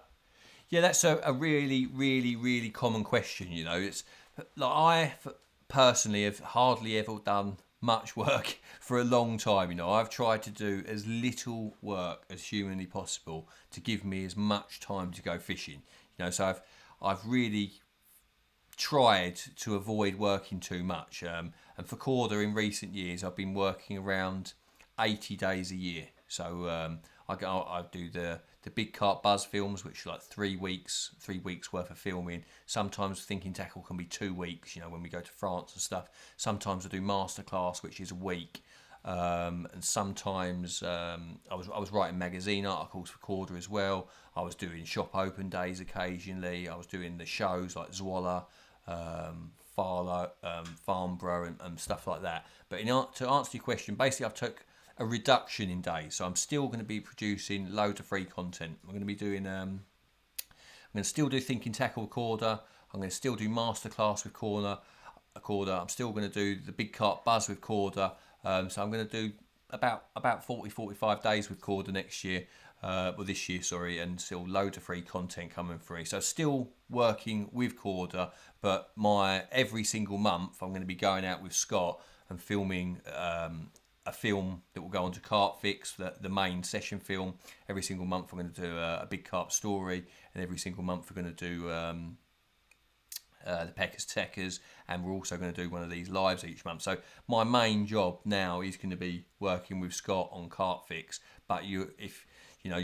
Speaker 1: Yeah, that's a really, really, really common question. It's like I personally have hardly ever done much work for a long time. You know, I've tried to do as little work as humanly possible to give me as much time to go fishing. You know, so I've really tried to avoid working too much. And for Caldar in recent years, I've been working around 80 days a year. So I do the big carp buzz films, which are like 3 weeks worth of filming. Sometimes thinking tackle can be 2 weeks, you know, when we go to France and stuff. Sometimes I do masterclass, which is a week. And sometimes I was writing magazine articles for Caldar as well. I was doing shop open days occasionally. I was doing the shows like Zwalla, Farlow, Farnborough and stuff like that. But to answer your question, basically I've took a reduction in days, so I'm still going to be producing loads of free content. I'm going to be doing I'm going to still do Thinking Tackle with Caldar. I'm going to still do masterclass with Caldar. I'm still going to do the big carp buzz with Caldar. So I'm going to do about 45 days with Caldar next year, this year, sorry, and still loads of free content coming through. So still working with Caldar, but every single month I'm going to be going out with Scott and filming a film that will go onto CarpFix, the main session film. Every single month we're going to do a big carp story, and every single month we're going to do the Peckers Techers, and we're also going to do one of these lives each month. So my main job now is going to be working with Scott on CarpFix, but you're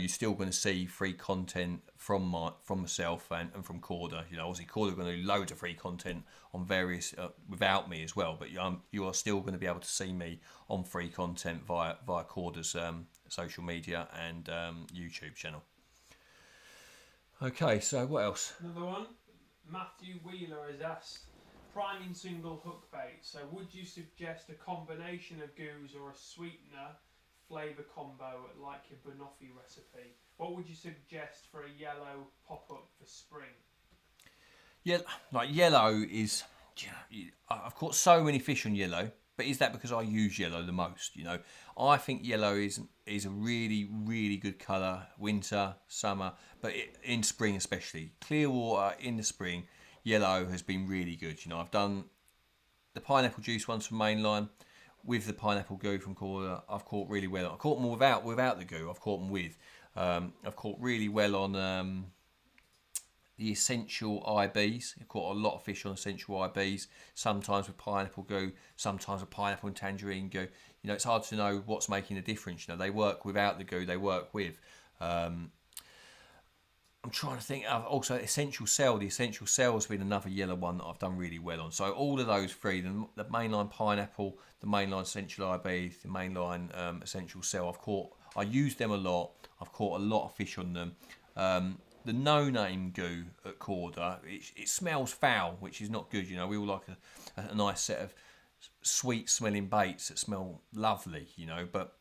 Speaker 1: still going to see free content from myself and from Caldar. You know, obviously Caldar going to do loads of free content on various without me as well, but you are still going to be able to see me on free content via Caldar's social media and YouTube channel. Okay, so what else?
Speaker 2: Another one. Matthew Wheeler has asked, priming single hook bait. So would you suggest a combination of goos or a sweetener flavour combo like your banoffee recipe? What would you suggest for a yellow pop-up for spring?
Speaker 1: Yeah, like yellow is, I've caught so many fish on yellow, but is that because I use yellow the most? You know, I think yellow is a really, really good colour, winter, summer, but in spring especially. Clear water in the spring, yellow has been really good. You know, I've done the pineapple juice ones from Mainline with the pineapple goo from Caldar. I've caught really well. I caught them without the goo. I've caught them with. I've caught really well on the essential IBs. I've caught a lot of fish on essential IBs, sometimes with pineapple goo, sometimes with pineapple and tangerine goo. You know, it's hard to know what's making a difference. You know, they work without the goo, they work with. I'm trying to think. Also, essential cell. The essential cell has been another yellow one that I've done really well on. So all of those three, the mainline pineapple, the mainline essential IB, the mainline essential cell, I use them a lot. I've caught a lot of fish on them. The no-name goo at Caldar, it smells foul, which is not good. You know, we all like a nice set of sweet-smelling baits that smell lovely, you know, but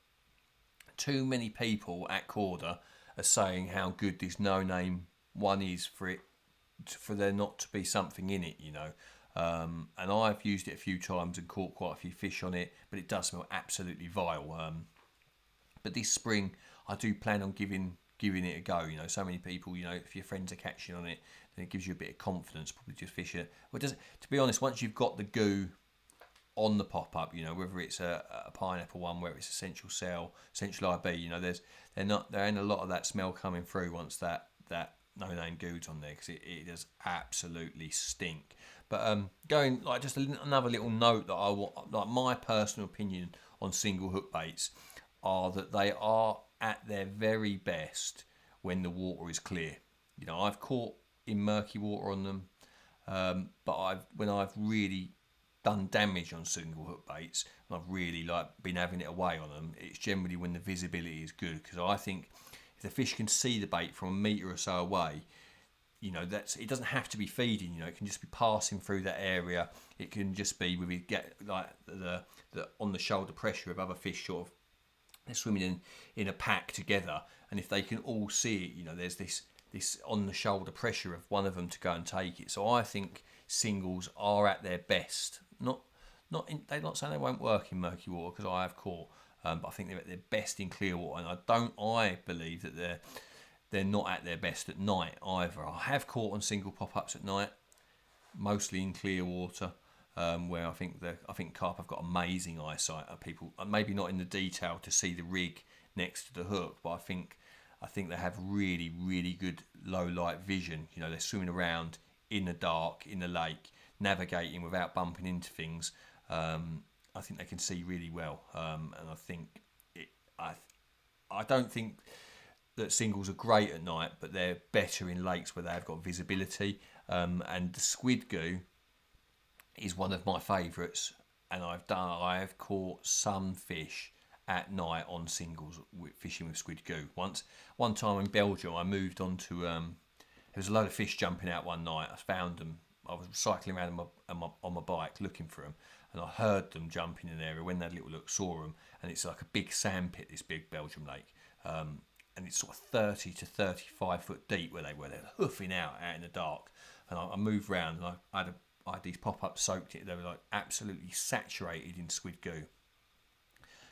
Speaker 1: too many people at Caldar are saying how good this no-name one is for there not to be something in it, you know. And I've used it a few times and caught quite a few fish on it, but it does smell absolutely vile. But this spring, I do plan on giving it a go. You know, so many people, you know, if your friends are catching on it, then it gives you a bit of confidence, probably just fish it. Well, to be honest, once you've got the goo on the pop-up, you know, whether it's a pineapple one, whether it's essential cell, essential IB, you know, there ain't a lot of that smell coming through once that no-name goo's on there, because it does absolutely stink. But going, like, just another little note that I want, like, my personal opinion on single hook baits are that they are at their very best when the water is clear. You know, I've caught in murky water on them, but when I've really done damage on single hook baits, and I've really been having it away on them, it's generally when the visibility is good, because I think if the fish can see the bait from a metre or so away, you know, it doesn't have to be feeding. You know, it can just be passing through that area. It can just be with it get like the on the shoulder pressure of other fish, sort of they're swimming in a pack together, and if they can all see it, you know, there's this on the shoulder pressure of one of them to go and take it. So I think singles are at their best. They're not saying they won't work in murky water, because I have caught, but I think they're at their best in clear water, and I believe that they're not at their best at night either. I have caught on single pop-ups at night, mostly in clear water, where I think carp have got amazing eyesight. People maybe not in the detail to see the rig next to the hook, but I think they have really, really good low light vision. You know, they're swimming around in the dark in the lake, navigating without bumping into things. I think they can see really well, and I think I don't think that singles are great at night, but they're better in lakes where they've got visibility. And the squid goo is one of my favourites, and I've caught some fish at night on singles fishing with squid goo. One time in Belgium, I moved on to there was a load of fish jumping out one night. I found them. I was cycling around on my bike looking for them, and I heard them jumping in an area. When they had a little look, saw them, and it's like a big sand pit, this big Belgium lake, and it's sort of 30 to 35 foot deep where they were. They're hoofing out in the dark, and I moved round, and I had these pop-ups soaked in. They were like absolutely saturated in squid goo.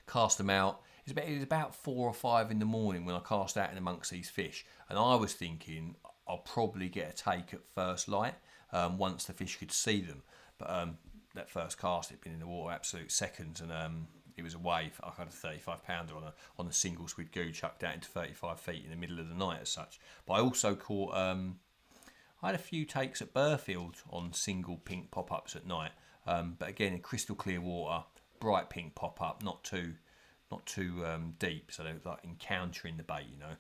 Speaker 1: Cast them out. It was about 4 or 5 in the morning when I cast out in amongst these fish, and I was thinking I'll probably get a take at first light once the fish could see them. But that first cast, it'd been in the water absolute seconds, and it was a wave. I had a 35 pounder on a single squid goo chucked out into 35 feet in the middle of the night as such. But I also caught. I had a few takes at Burfield on single pink pop-ups at night, but again in crystal clear water, bright pink pop-up, not too deep, so they're like encountering the bait, you know.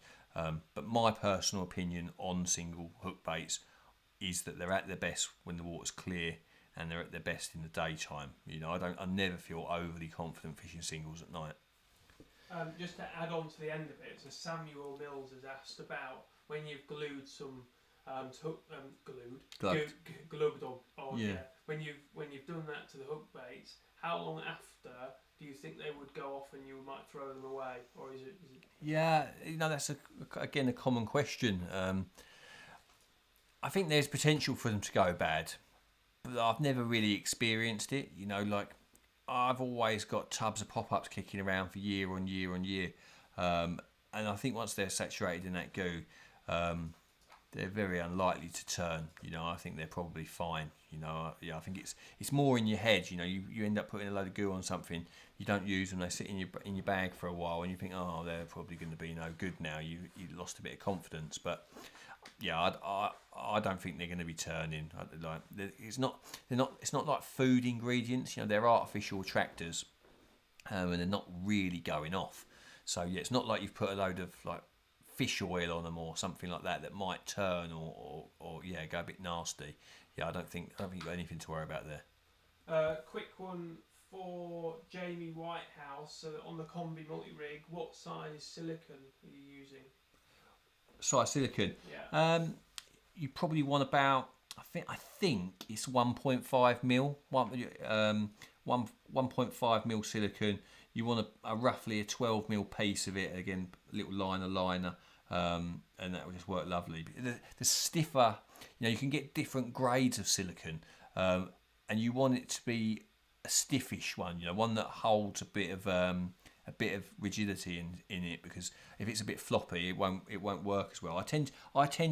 Speaker 1: But my personal opinion on single hook baits is that they're at their best when the water's clear, and they're at their best in the daytime. You know, I never feel overly confident fishing singles at night.
Speaker 2: Just to add on to the end of it, so Samuel Mills has asked about when you've glued some glued or
Speaker 1: yeah.
Speaker 2: When you've done that to the hook baits, how long after do you think they would go off and you might throw them away, or is it?
Speaker 1: Yeah, you know, that's again a common question. I think there's potential for them to go bad, but I've never really experienced it. You know, like I've always got tubs of pop-ups kicking around for year on year on year, and I think once they're saturated in that goo, they're very unlikely to turn. You know, I think they're probably fine. You know, yeah, I think it's more in your head. You know, you end up putting a load of goo on something, you don't use them, they sit in your bag for a while, and you think, oh, they're probably going to be no good now. You lost a bit of confidence, but yeah, I don't think they're going to be turning. It's not like food ingredients. You know, they're artificial attractors, and they're not really going off. So yeah, it's not like you've put a load of like fish oil on them or something like that might turn or yeah, go a bit nasty. Yeah, I don't think you've got anything to worry about there.
Speaker 2: Quick one for Jamie Whitehouse. So on the Combi multi-rig, what size silicone are you using?
Speaker 1: Size silicone?
Speaker 2: Yeah.
Speaker 1: You probably want about, I think it's 1.5 mil, 1.5 mil silicone. You want a roughly a 12 mil piece of it. Again, a little liner, and that will just work lovely. The stiffer, you know, you can get different grades of silicone, and you want it to be a stiffish one. You know, one that holds a bit of rigidity in it, because if it's a bit floppy, it won't work as well. I tend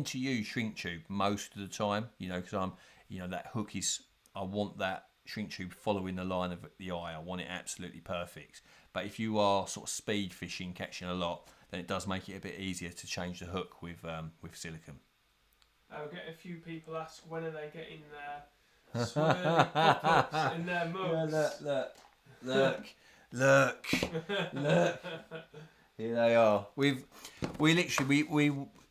Speaker 1: to use shrink tube most of the time. You know, because that hook is, I want that shrink tube following the line of the eye. I want it absolutely perfect. But if you are sort of speed fishing, catching a lot, then it does make it a bit easier to change the hook with silicone.
Speaker 2: I'll get a few people ask, when are they getting their swirly pop-ups in their mugs?
Speaker 1: Yeah, look. Here they are. We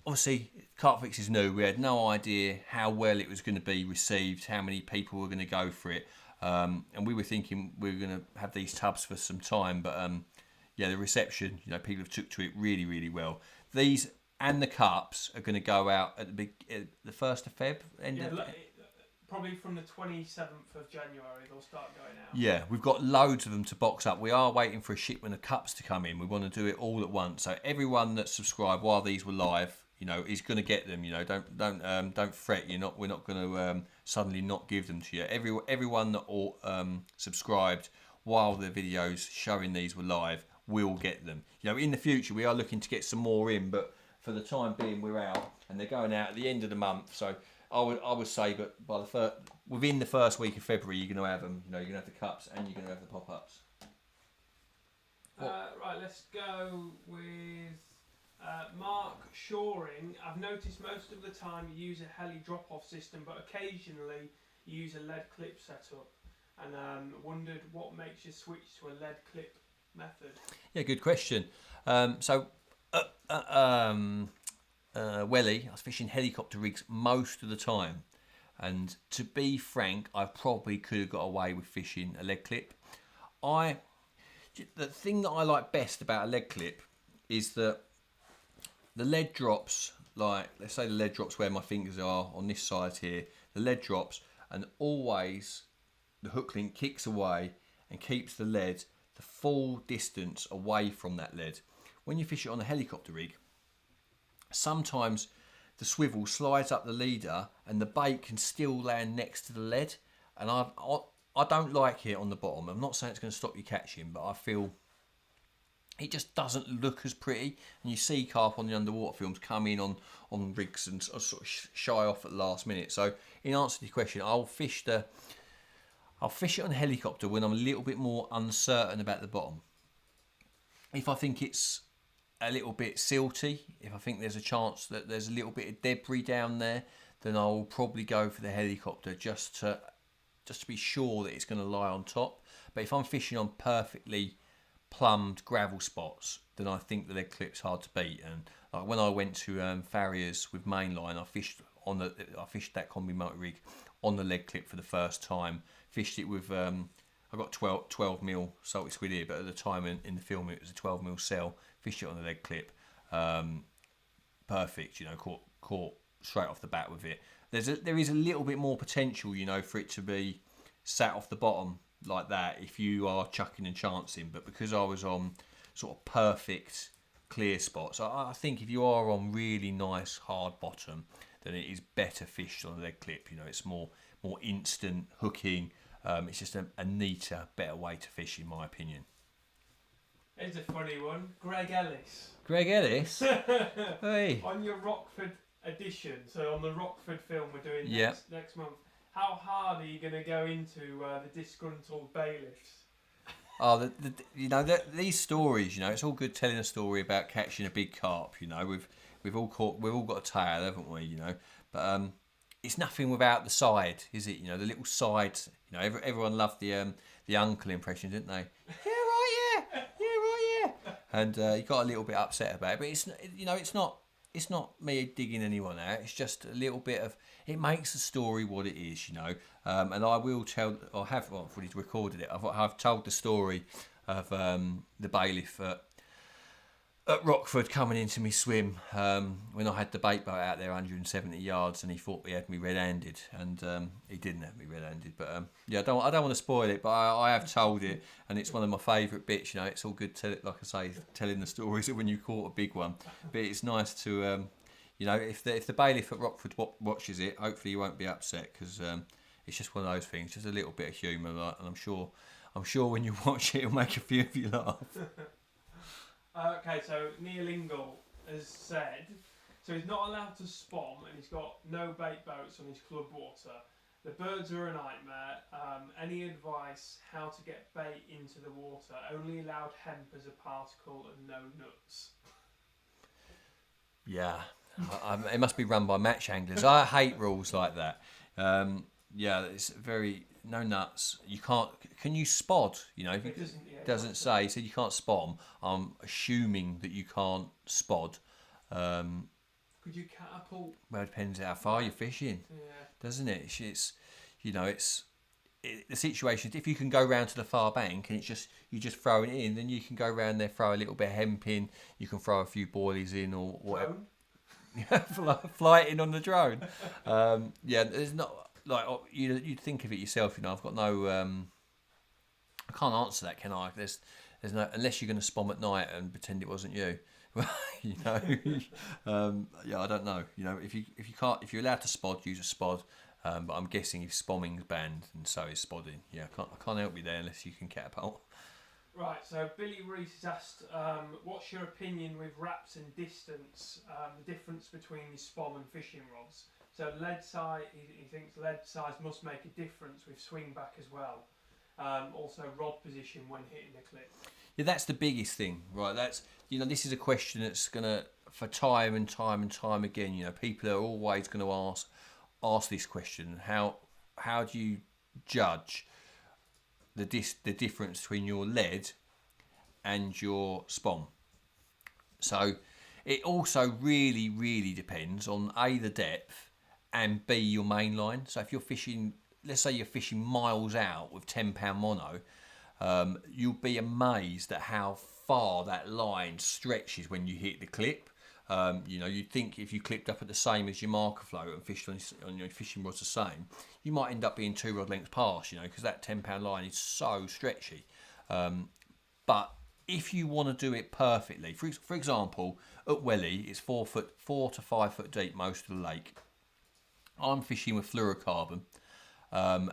Speaker 1: obviously, CarpFix is new. We had no idea how well it was going to be received, how many people were going to go for it. And we were thinking we were going to have these tubs for some time, but yeah, the reception, you know, people have took to it really, really well. These and the cups are going to go out at the 1st of Feb.
Speaker 2: Probably from the 27th of January they'll start going out.
Speaker 1: Yeah, we've got loads of them to box up. We are waiting for a shipment of cups to come in. We want to do it all at once. So everyone that subscribed while these were live, you know, is going to get them. You know, don't fret. We're not going to suddenly not give them to you. Everyone that subscribed while the videos showing these were live will get them. You know, in the future we are looking to get some more in, but for the time being we're out, and they're going out at the end of the month. So I would say, but by within the first week of February, you're going to have them. You know, you're going to have the cups and you're going to have the pop-ups.
Speaker 2: Right, let's go with Mark Shoring. I've noticed most of the time you use a heli drop-off system, but occasionally you use a lead clip setup, and wondered what makes you switch to a lead clip method.
Speaker 1: Yeah, good question. Welly, I was fishing helicopter rigs most of the time, and to be frank, I probably could have got away with fishing a lead clip. The thing that I like best about a lead clip is that the lead drops, like let's say the lead drops where my fingers are on this side here, the lead drops, and always the hook link kicks away and keeps the lead the full distance away from that lead. When you fish it on a helicopter rig, sometimes the swivel slides up the leader and the bait can still land next to the lead, and I don't like it on the bottom. I'm not saying it's going to stop you catching, but I feel it just doesn't look as pretty. And you see carp on the underwater films come in on rigs and sort of shy off at the last minute. So in answer to your question, I'll fish it on a helicopter when I'm a little bit more uncertain about the bottom. If I think it's a little bit silty, if I think there's a chance that there's a little bit of debris down there, then I'll probably go for the helicopter just to be sure that it's going to lie on top. But if I'm fishing on perfectly plumbed gravel spots, then I think the lead clip's hard to beat. And like when I went to Farriers with mainline, I fished that Combi multi-rig on the lead clip for the first time. Fished it with I got 12 mil salted squid here, but at the time in the film it was a 12 mil cell. Fished it on the lead clip, perfect. You know, caught straight off the bat with it. There is a little bit more potential, you know, for it to be sat off the bottom like that if you are chucking and chancing. But because I was on sort of perfect clear spots, I think if you are on really nice hard bottom, then it is better fished on a lead clip. You know, it's more instant hooking. It's just a neater, better way to fish, in my opinion.
Speaker 2: Here's a funny one. Greg Ellis.
Speaker 1: Greg Ellis? Hey.
Speaker 2: On your Rockford edition, so on the Rockford film we're doing next month, how hard are you going to go into the disgruntled bailiffs?
Speaker 1: Oh, these stories, you know, it's all good telling a story about catching a big carp. You know, we've all got a tail, haven't we? You know, but it's nothing without the side, is it? You know, the little side. You know, everyone loved the uncle impression, didn't they? Yeah, right, yeah, and he got a little bit upset about it. But it's not me digging anyone out. It's just a little bit of, it makes the story what it is, you know. And I will tell, or have, well, I've already recorded it. I've told the story of the bailiff at Rockford coming into me swim when I had the bait boat out there 170 yards, and he thought he had me red-handed, and he didn't have me red-handed. But yeah, I don't want to spoil it, but I have told it, and it's one of my favourite bits. You know, it's all good, like I say, telling the stories of when you caught a big one. But it's nice to, you know, if the bailiff at Rockford watches it, hopefully you won't be upset, because it's just one of those things, just a little bit of humour, and I'm sure when you watch it, it'll make a few of you laugh.
Speaker 2: Okay, so Neil Ingle has said, so he's not allowed to spawn and he's got no bait boats on his club water. The birds are a nightmare. Any advice how to get bait into the water? Only allowed hemp as a particle and no nuts.
Speaker 1: Yeah, it must be run by match anglers. I hate rules like that. Yeah, it's very, no nuts. You can't. Can you spod? You know, it doesn't say. He said you can't spot 'em. I'm assuming that you can't spod.
Speaker 2: Could you catapult?
Speaker 1: Well, it depends how far you're fishing,
Speaker 2: Yeah.
Speaker 1: doesn't it? It's you know, the situation. If you can go round to the far bank and you just throw it in, then you can go round there, throw a little bit of hemp in. You can throw a few boilies in or whatever. Fly it in on the drone. Yeah, there's not. Like you'd think of it yourself, you know. I've got no. I can't answer that, can I? There's no, unless you're going to spom at night and pretend it wasn't you. You know. Yeah, I don't know. You know, if you're allowed to spod, use a spod. But I'm guessing if spomming's banned, and so is spodding. Yeah, I can't help you there unless you can catapult.
Speaker 2: Right, so Billy Reese has asked, what's your opinion with wraps and distance, the difference between your spom and fishing rods? So lead size, he thinks lead size must make a difference with swing back as well. Also rod position when hitting the clip.
Speaker 1: Yeah, that's the biggest thing, right? That's, you know, this is a question that's gonna, for time and time and time again, you know, people are always going to ask this question: how do you judge the difference between your lead and your spawn? So it also really depends on A, the depth, and B, your main line. So if you're fishing, let's say you're fishing miles out with 10-pound mono, you'll be amazed at how far that line stretches when you hit the clip. You know, you'd think if you clipped up at the same as your marker float and fished on your fishing rods the same, you might end up being 2 rod lengths past, you know, because that 10-pound line is so stretchy. But if you want to do it perfectly, for example, at Welly, it's 4 to 5 foot deep most of the lake. I'm fishing with fluorocarbon, and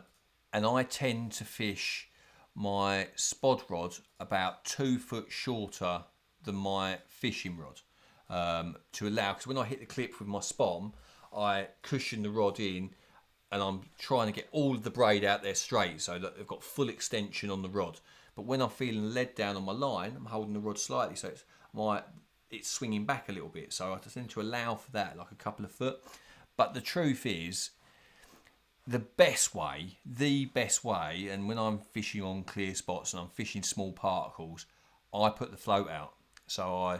Speaker 1: I tend to fish my spod rod about 2 foot shorter than my fishing rod, to allow, because when I hit the clip with my spawn, I cushion the rod in, and I'm trying to get all of the braid out there straight so that they've got full extension on the rod. But when I'm feeling lead down on my line, I'm holding the rod slightly, so it's swinging back a little bit. So I tend to allow for that, like a couple of foot. But the truth is, the best way, and when I'm fishing on clear spots and I'm fishing small particles, I put the float out. So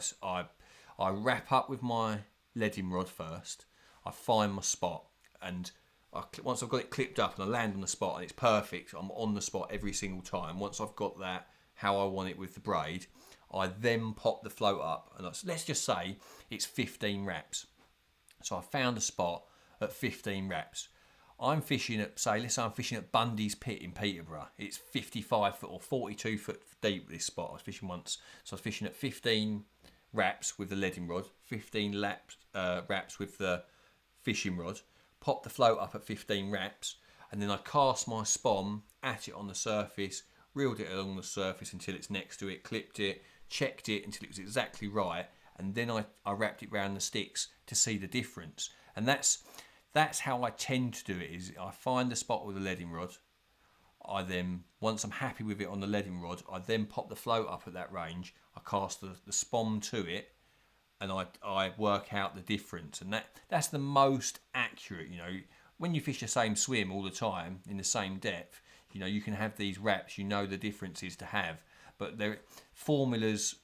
Speaker 1: I wrap up with my leading rod first. I find my spot, and once I've got it clipped up and I land on the spot and it's perfect, I'm on the spot every single time. Once I've got that how I want it with the braid, I then pop the float up, and let's just say it's 15 wraps. So I found a spot at 15 wraps. I'm fishing at, let's say I'm fishing at Bundy's Pit in Peterborough. It's 55 foot or 42 foot deep, this spot. I was fishing once. So I was fishing at 15 wraps with the leading rod, 15 wraps with the fishing rod, pop the float up at 15 wraps, and then I cast my spawn at it on the surface, reeled it along the surface until it's next to it, clipped it, checked it until it was exactly right, and then I wrapped it round the sticks to see the difference. And that's how I tend to do it. Is I find the spot with the leading rod. I then, once I'm happy with it on the leading rod, I then pop the float up at that range. I cast the spawn to it, and I work out the difference. And that's the most accurate. You know, when you fish the same swim all the time in the same depth, you know, you can have these wraps. You know the differences to have, but formulas.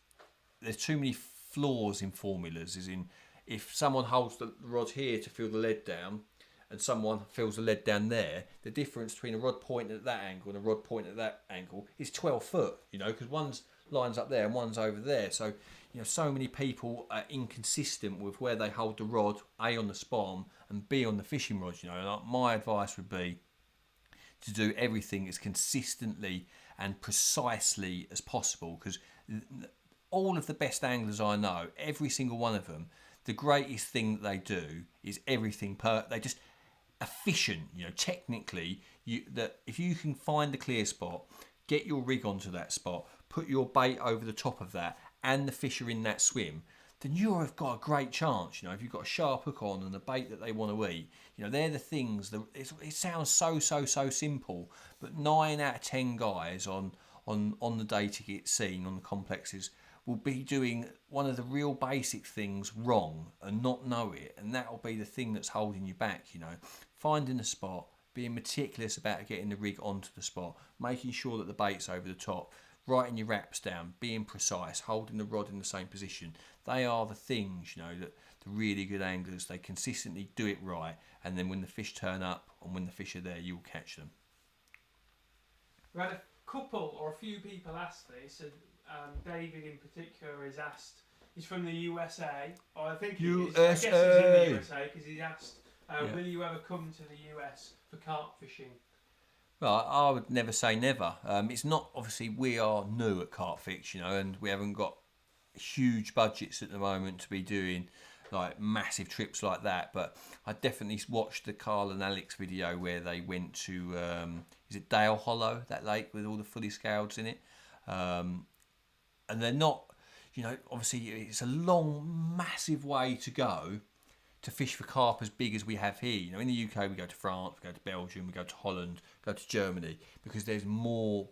Speaker 1: There's too many flaws in formulas. As in, if someone holds the rod here to feel the lead down, and someone feels the lead down there, the difference between a rod pointing at that angle and a rod pointing at that angle is 12 foot, you know, because one's lines up there and one's over there. So, you know, so many people are inconsistent with where they hold the rod, A, on the spawn, and B, on the fishing rod, you know. And my advice would be to do everything as consistently and precisely as possible, because all of the best anglers I know, every single one of them, the greatest thing that they do is everything they just efficient, you know. Technically, that if you can find the clear spot, get your rig onto that spot, put your bait over the top of that, and the fish are in that swim, then you have got a great chance. You know, if you've got a sharp hook on and a bait that they want to eat, you know, they're the things that it sounds so simple, but 9 out of 10 guys on the day to get seen on the complexes will be doing one of the real basic things wrong and not know it, and that will be the thing that's holding you back. You know, finding a spot, being meticulous about getting the rig onto the spot, making sure that the bait's over the top, writing your wraps down, being precise, holding the rod in the same position. They are the things, you know, that the really good anglers, they consistently do it right, and then when the fish turn up and when the fish are there, you'll catch them.
Speaker 2: We had a couple or a few people ask this, and David in particular is asked. He's from the USA, or I think I guess he's in the USA, because he's asked, will you ever come to the US for carp fishing?
Speaker 1: Well, I would never say never. It's not, obviously, we are new at CarpFix, you know, and we haven't got huge budgets at the moment to be doing like massive trips like that. But I definitely watched the Carl and Alex video where they went to, is it Dale Hollow, that lake with all the fully scaleds in it? And they're not, you know, obviously it's a long, massive way to go to fish for carp as big as we have here. You know, in the UK we go to France, we go to Belgium, we go to Holland, go to Germany, because there's more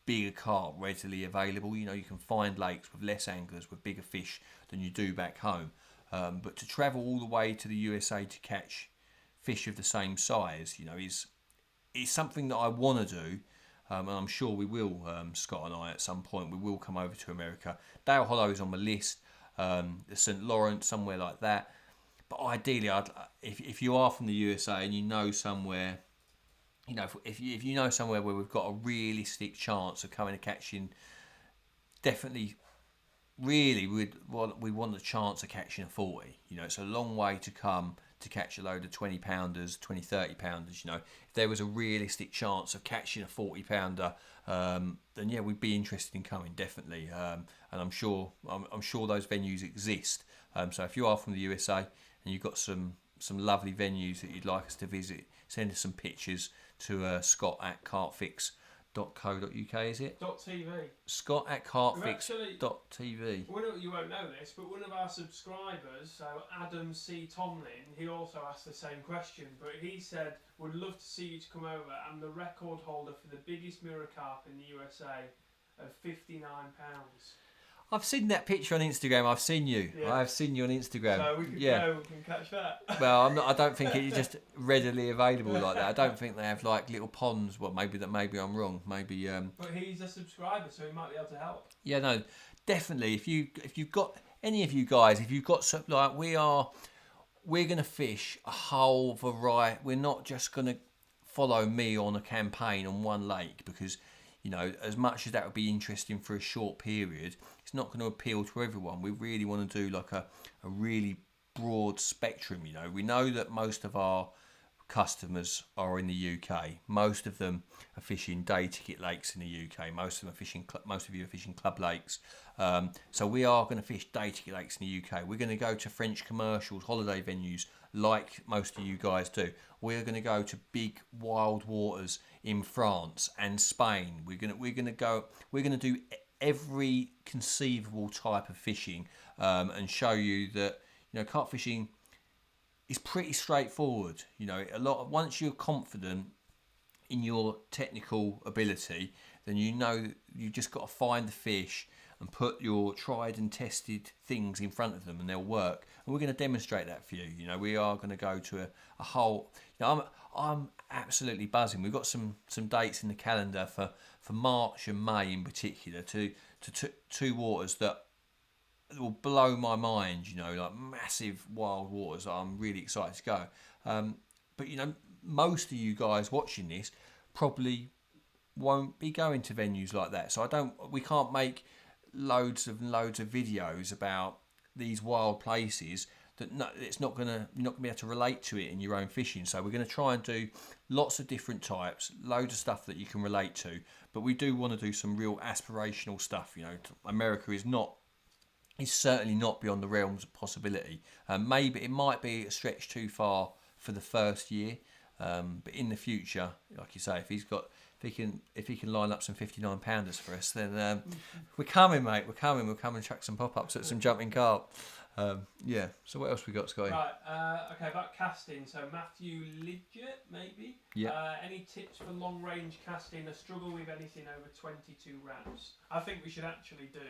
Speaker 1: bigger carp readily available. You know, you can find lakes with less anglers with bigger fish than you do back home. But to travel all the way to the USA to catch fish of the same size, you know, is something that I want to do. And I'm sure we will, Scott and I, at some point, we will come over to America. Dale Hollow is on my list, the St. Lawrence, somewhere like that. But ideally, if you are from the USA and you know somewhere, you know, if you know somewhere where we've got a realistic chance of coming and catching, definitely, really, we want the chance of catching a 40. You know, it's a long way to come to catch a load of 20 pounders, 20, 30 pounders. You know, if there was a realistic chance of catching a 40 pounder, then yeah, we'd be interested in coming, definitely. And I'm sure those venues exist. So if you are from the USA and you've got some lovely venues that you'd like us to visit, send us some pictures to Scott at CarpFix.co.uk, is it?
Speaker 2: .tv.
Speaker 1: Scott at CarpFix.tv.
Speaker 2: You won't know this, but one of our subscribers, so Adam C. Tomlin, he also asked the same question, but he said, would love to see you to come over. I'm the record holder for the biggest mirror carp in the USA of 59 pounds.
Speaker 1: I've seen that picture on Instagram. I've seen you.
Speaker 2: Yeah.
Speaker 1: I've seen you on Instagram.
Speaker 2: So we could go and catch that.
Speaker 1: Well, I don't think it's just readily available like that. I don't think they have like little ponds. Well, maybe I'm wrong. Maybe.
Speaker 2: But he's a subscriber, so he might be able to help.
Speaker 1: Yeah, no, definitely. If you've got any of you guys, if you've got some, like we're gonna fish a whole variety. We're not just gonna follow me on a campaign on one lake, because, you know, as much as that would be interesting for a short period, it's not going to appeal to everyone. We really want to do like a really broad spectrum. You know, we know that most of our customers are in the UK. Most of them are fishing day ticket lakes in the UK. Most of them are fishing. Most of you are fishing club lakes. So we are going to fish day ticket lakes in the UK. We're going to go to French commercials, holiday venues, like most of you guys do. We're going to go to big wild waters in France and Spain. We're going to do every conceivable type of fishing, and show you that, you know, carp fishing is pretty straightforward. You know, once you're confident in your technical ability, then you know you just got to find the fish and put your tried and tested things in front of them, and they'll work. And we're going to demonstrate that for you. You know, we are going to go to a whole. You know, I'm absolutely buzzing. We've got some dates in the calendar for March and May in particular, to two waters that will blow my mind. You know, like massive wild waters. I'm really excited to go. But you know, most of you guys watching this probably won't be going to venues like that. So we can't make loads of videos about these wild places that you're not gonna be able to relate to it in your own fishing. So we're going to try and do lots of different types, loads of stuff that you can relate to, but we do want to do some real aspirational stuff. You know, America is certainly not beyond the realms of possibility. Maybe it might be a stretch too far for the first year, but in the future, like you say, if he can line up some 59 pounders for us, then we're coming, mate. We're coming. We'll come and chuck some pop-ups at some jumping carp. Yeah. So what else we got, Scotty?
Speaker 2: Right. Okay. About casting. So Matthew Lidgett, maybe.
Speaker 1: Yeah.
Speaker 2: Any tips for long-range casting? A struggle with anything over 22 rams. I think we should actually do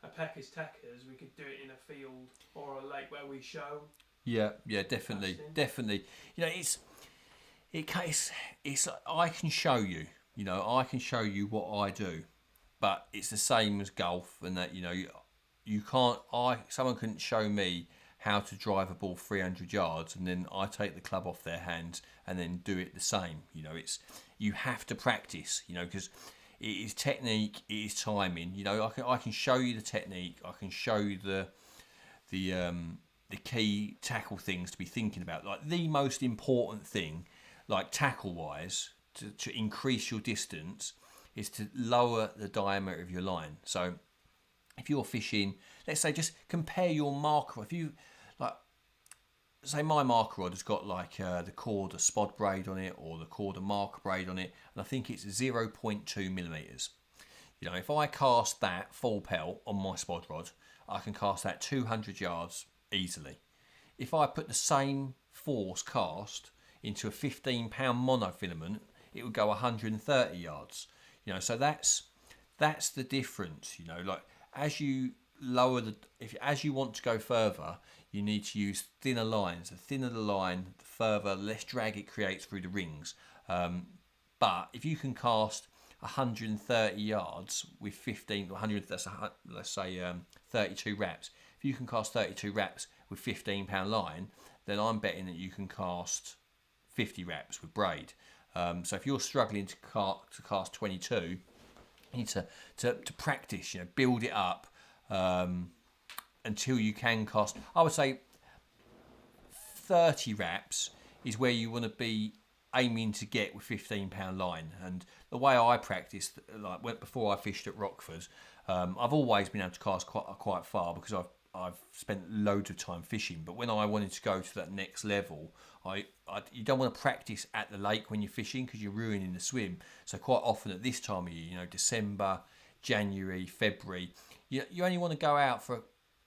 Speaker 2: a Pecker's Techers. We could do it in a field or a lake where we show.
Speaker 1: Yeah. Definitely.
Speaker 2: Casting.
Speaker 1: Definitely. You know, it's I can show you. You know, I can show you what I do, but it's the same as golf, and that, you know, you can't. Someone couldn't show me how to drive a ball 300 yards, and then I take the club off their hands and then do it the same. You know, you have to practice. You know, because it is technique, it is timing. You know, I can show you the technique. I can show you the key tackle things to be thinking about. Like the most important thing, like tackle wise, to increase your distance, is to lower the diameter of your line. So if you're fishing, let's say, just compare your marker. If you, like, say my marker rod has got like the Caldar spod braid on it, or the Caldar marker braid on it, and I think it's 0.2 millimeters. You know, if I cast that full pelt on my spod rod, I can cast that 200 yards easily. if I put the same force cast into a 15-pound monofilament, it would go 130 yards. You know, so that's the difference. You know, like as you lower as you want to go further, you need to use thinner lines. The thinner the line, the further, less drag it creates through the rings. But if you can cast 130 yards with 32 wraps. If you can cast 32 wraps with 15-pound line, then I'm betting that you can cast 50 wraps with braid. So if you're struggling to cast 22, you need to practice. You know, build it up until you can cast. I would say 30 wraps is where you want to be aiming to get with 15-pound line. And the way I practiced, like before I fished at Rockford, I've always been able to cast quite far because I've spent loads of time fishing. But when I wanted to go to that next level, you don't want to practice at the lake when you're fishing because you're ruining the swim. So quite often at this time of year, you know, December, January, February, you only want to go out for a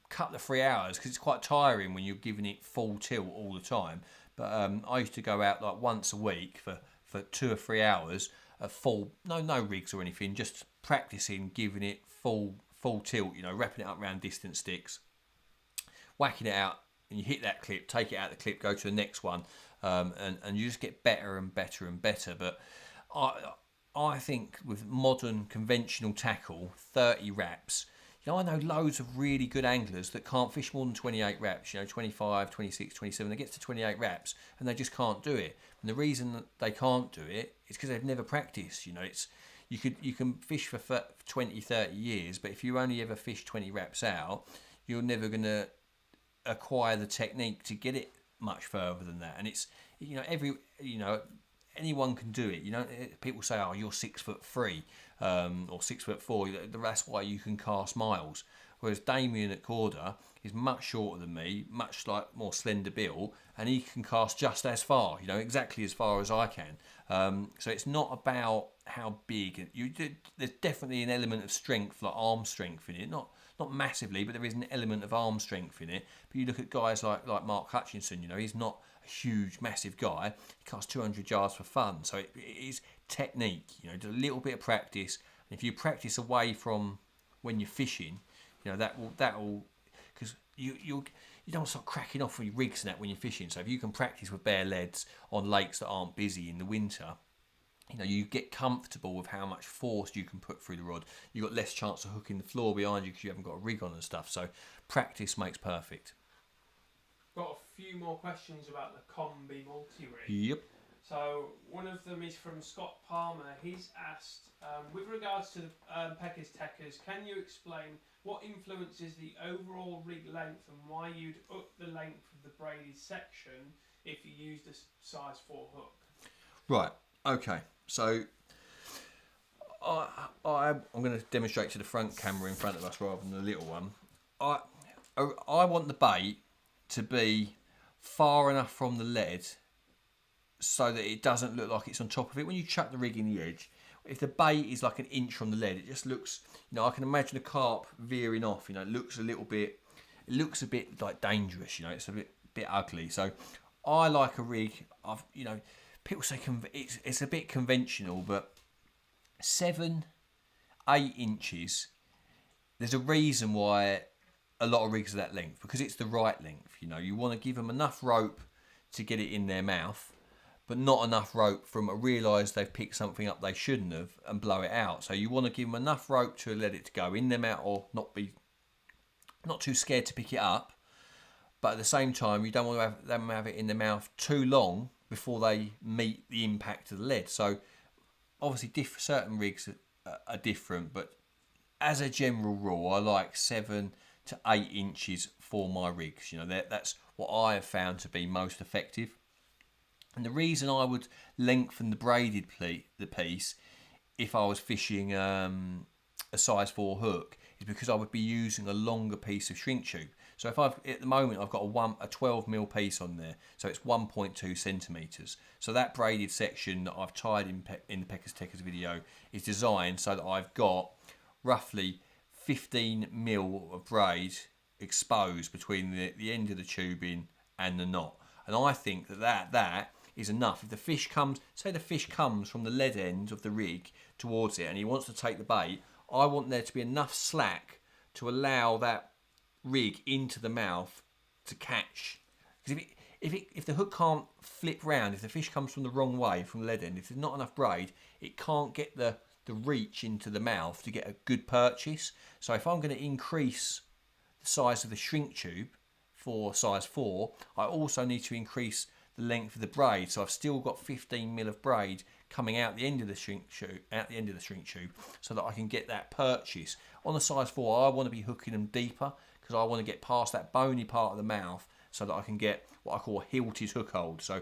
Speaker 1: couple of 3 hours because it's quite tiring when you're giving it full tilt all the time. But I used to go out like once a week for 2 or 3 hours at full, no rigs or anything, just practicing giving it full tilt, you know, wrapping it up around distant sticks, whacking it out, and you hit that clip, take it out of the clip, go to the next one, and you just get better and better and better. But I think with modern conventional tackle, 30 wraps, you know, I know loads of really good anglers that can't fish more than 28 wraps, you know, 25, 26, 27, they get to 28 wraps and they just can't do it. And the reason that they can't do it is because they've never practiced. You know, you can fish for 20, 30 years, but if you only ever fish 20 wraps out, you're never going to acquire the technique to get it much further than that. And it's, you know, anyone can do it. You know, people say, "Oh, you're 6'3", or 6'4". That's why you can cast miles. Whereas Damien at Caldar is much shorter than me, much like more slender built, and he can cast just as far. You know, exactly as far as I can. So it's not about how big. There's definitely an element of strength, like arm strength in it. Not massively, but there is an element of arm strength in it. But you look at guys like Mark Hutchinson. You know, he's not a huge, massive guy. He casts 200 yards for fun. So it is technique. You know, a little bit of practice. And if you practice away from when you're fishing, you know, that will because you don't start cracking off with your rigs and that when you're fishing. So if you can practice with bare leads on lakes that aren't busy in the winter, you know, you get comfortable with how much force you can put through the rod. You've got less chance of hooking the floor behind you because you haven't got a rig on and stuff. So practice makes perfect.
Speaker 2: Got a few more questions about the Combi multi-rig.
Speaker 1: Yep.
Speaker 2: So one of them is from Scott Palmer. He's asked, with regards to the Peckers Techers, can you explain what influences the overall rig length and why you'd up the length of the braided section if you used a size 4 hook?
Speaker 1: Right. Okay. So I'm going to demonstrate to the front camera in front of us rather than the little one. I want the bait to be far enough from the lead so that it doesn't look like it's on top of it. When you chuck the rig in the edge, if the bait is like an inch from the lead, it just looks, you know, I can imagine a carp veering off, you know, it looks a bit like dangerous, you know, it's a bit ugly. So I like a rig, you know, people say it's a bit conventional, but 7-8 inches, there's a reason why a lot of rigs are that length, because it's the right length. You know, you want to give them enough rope to get it in their mouth, but not enough rope for them to realise they've picked something up they shouldn't have and blow it out. So you want to give them enough rope to let it go in their mouth, or not too scared to pick it up, but at the same time you don't want to have them have it in their mouth too long before they meet the impact of the lead. So obviously certain rigs are different, but as a general rule, I like 7 to 8 inches for my rigs. You know, that's what I have found to be most effective. And the reason I would lengthen the braided the piece if I was fishing a size 4 hook is because I would be using a longer piece of shrink tube. So if at the moment I've got a 12mm piece on there, so it's 1.2 centimeters. So that braided section that I've tied in the Peckers Techers video is designed so that I've got roughly 15mm of braid exposed between the end of the tubing and the knot. And I think that is enough. If the fish comes, say the fish comes from the lead end of the rig towards it and he wants to take the bait, I want there to be enough slack to allow that rig into the mouth to catch. Because if the hook can't flip round, if the fish comes from the wrong way from the lead end, if there's not enough braid, it can't get the reach into the mouth to get a good purchase. So if I'm going to increase the size of the shrink tube for size 4, I also need to increase the length of the braid. So I've still got 15 mil of braid coming out the end of the shrink tube, so that I can get that purchase. On the size 4, I want to be hooking them deeper because I want to get past that bony part of the mouth so that I can get what I call a hilted hook hold. So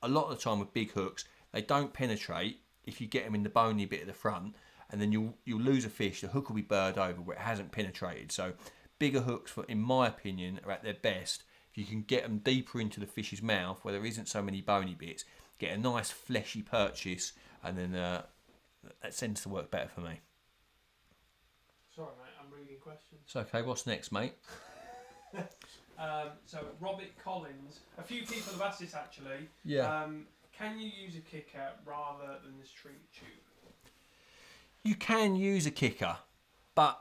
Speaker 1: a lot of the time with big hooks, they don't penetrate if you get them in the bony bit at the front, and then you'll lose a fish. The hook will be burred over where it hasn't penetrated. So bigger hooks, in my opinion, are at their best if you can get them deeper into the fish's mouth where there isn't so many bony bits, get a nice fleshy purchase, and then that tends to work better for me.
Speaker 2: Sorry mate, I'm reading questions.
Speaker 1: It's okay, what's next, mate?
Speaker 2: So Robert Collins, a few people have asked this actually.
Speaker 1: Yeah.
Speaker 2: Can you use a kicker rather than the shrink tube?
Speaker 1: You can use a kicker, but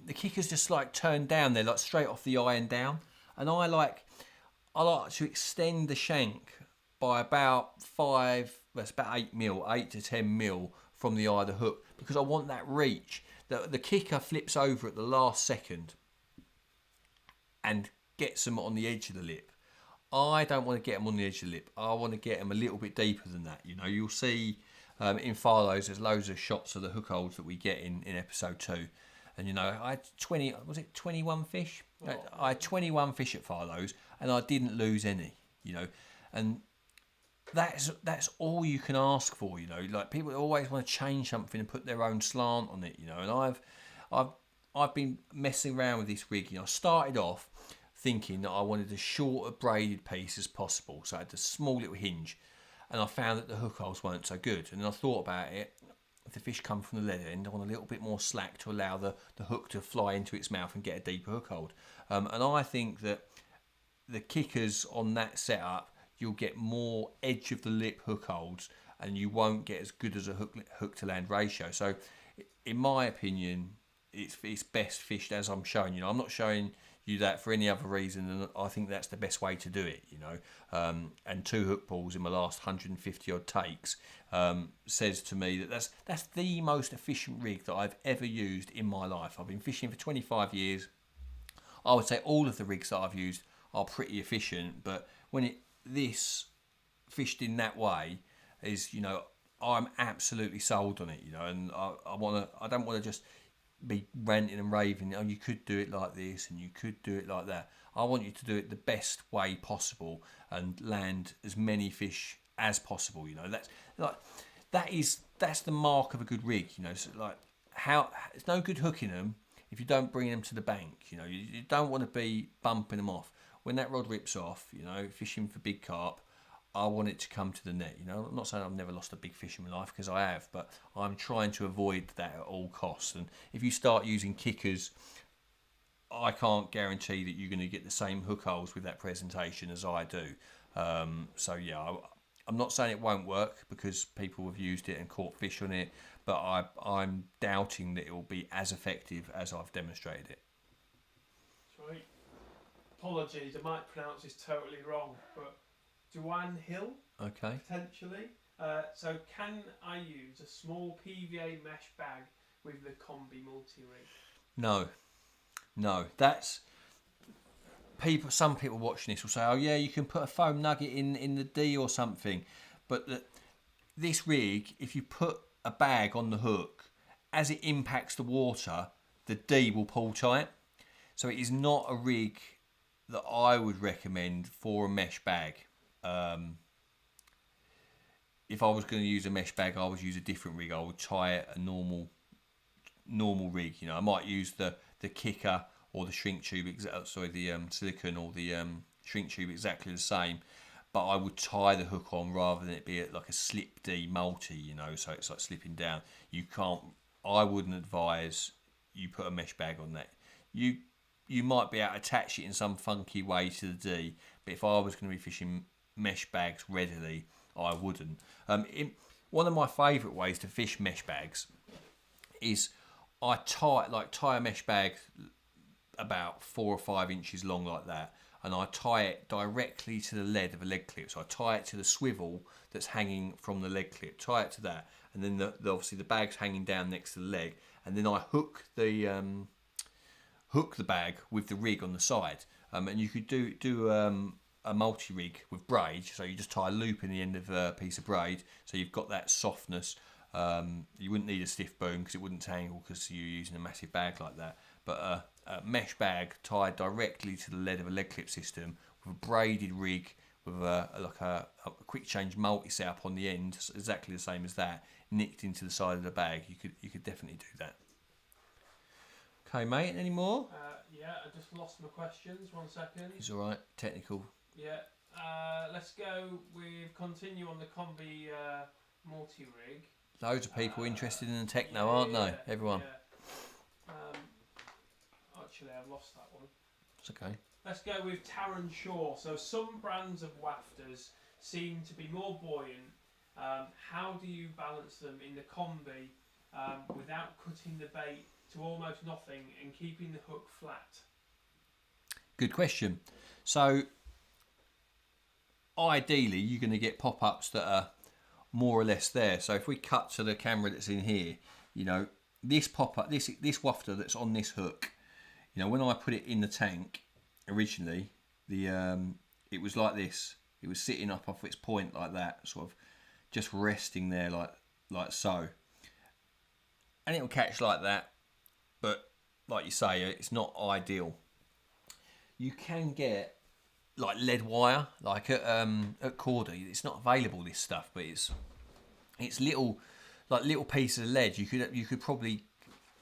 Speaker 1: the kicker's just like turned down. They're like straight off the eye and down. And I like to extend the shank by about 8 mil, 8 to 10 mil from the eye of the hook, because I want that reach. The kicker flips over at the last second and gets them on the edge of the lip. I don't want to get them on the edge of the lip. I want to get them a little bit deeper than that. You know, you'll see in Farlow's, there's loads of shots of the hook holds that we get in episode 2. And you know, I had 21 fish?
Speaker 2: Oh.
Speaker 1: I had 21 fish at Farlow's and I didn't lose any, you know. And that's all you can ask for, you know. Like, people always want to change something and put their own slant on it, you know. And I've been messing around with this rig. You know, I started off thinking that I wanted as short a braided piece as possible, so I had a small little hinge, and I found that the hook holes weren't so good. And then I thought about it. If the fish come from the lead end, I want a little bit more slack to allow the hook to fly into its mouth and get a deeper hook hold. And I think that the kickers on that setup, you'll get more edge of the lip hook holds, and you won't get as good as a hook to land ratio. So in my opinion, it's best fished as I'm showing you. I'm not showing you that for any other reason, and I think that's the best way to do it, you know. And 2 hook balls in my last 150 odd takes says to me that that's the most efficient rig that I've ever used in my life. I've been fishing for 25 years. I would say all of the rigs that I've used are pretty efficient, but when this fished in that way is, you know, I'm absolutely sold on it, you know. And I don't want to just be ranting and raving, oh, you could do it like this and you could do it like that. I want you to do it the best way possible and land as many fish as possible, you know. That's the mark of a good rig, you know. So like, it's no good hooking them if you don't bring them to the bank, you know. You don't want to be bumping them off. When that rod rips off, you know, fishing for big carp, I want it to come to the net, you know. I'm not saying I've never lost a big fish in my life, because I have, but I'm trying to avoid that at all costs. And if you start using kickers, I can't guarantee that you're going to get the same hook holes with that presentation as I do. So yeah, I'm not saying it won't work, because people have used it and caught fish on it, but I'm doubting that it will be as effective as I've demonstrated it.
Speaker 2: Sweet. Apologies, I might pronounce this totally wrong, but Duan Hill,
Speaker 1: okay,
Speaker 2: potentially. So can I use a small PVA mesh bag with the Combi multi-rig?
Speaker 1: No, that's people. Some people watching this will say, oh yeah, you can put a foam nugget in the D or something, but this rig, if you put a bag on the hook, as it impacts the water, the D will pull tight. So it is not a rig that I would recommend for a mesh bag. If I was going to use a mesh bag, I would use a different rig. I would tie it a normal rig. You know, I might use the kicker or the shrink tube, the silicone or the shrink tube exactly the same, but I would tie the hook on rather than it be like a slip D multi, you know, so it's like slipping down. I wouldn't advise you put a mesh bag on that. you might be able to attach it in some funky way to the D, but if I was going to be fishing mesh bags readily, I wouldn't. One of my favourite ways to fish mesh bags is I tie a mesh bag about 4 or 5 inches long like that, and I tie it directly to the lead of a leg clip. So I tie it to the swivel that's hanging from the leg clip, tie it to that, and then obviously the bag's hanging down next to the leg, and then I hook the bag with the rig on the side. And you could do a multi-rig with braid, so you just tie a loop in the end of a piece of braid, so you've got that softness. You wouldn't need a stiff boom because it wouldn't tangle because you're using a massive bag like that. But a mesh bag tied directly to the lead of a leg clip system with a braided rig with a quick change multi setup on the end, exactly the same as that, nicked into the side of the bag. You could definitely do that. Okay, mate. Any more?
Speaker 2: Yeah, I just lost my questions. 1 second.
Speaker 1: It's all right. Technical.
Speaker 2: Yeah. Let's continue on the Combi multi-rig.
Speaker 1: Loads of people interested in the techno, aren't they? Everyone.
Speaker 2: Yeah. Actually, I've lost that one.
Speaker 1: It's okay.
Speaker 2: Let's go with Taran Shaw. So some brands of wafters seem to be more buoyant. How do you balance them in the Combi without cutting the bait to almost nothing and keeping the hook flat?
Speaker 1: Good question. So ideally you're going to get pop-ups that are more or less there. So if we cut to the camera that's in here, you know, this pop-up, this wafter that's on this hook, you know, when I put it in the tank originally, it was like this. It was sitting up off its point like that, sort of just resting there like so. And it'll catch like that, but like you say, it's not ideal. You can get like lead wire, like at Caldar. It's not available, this stuff, but it's little pieces of lead. You could probably,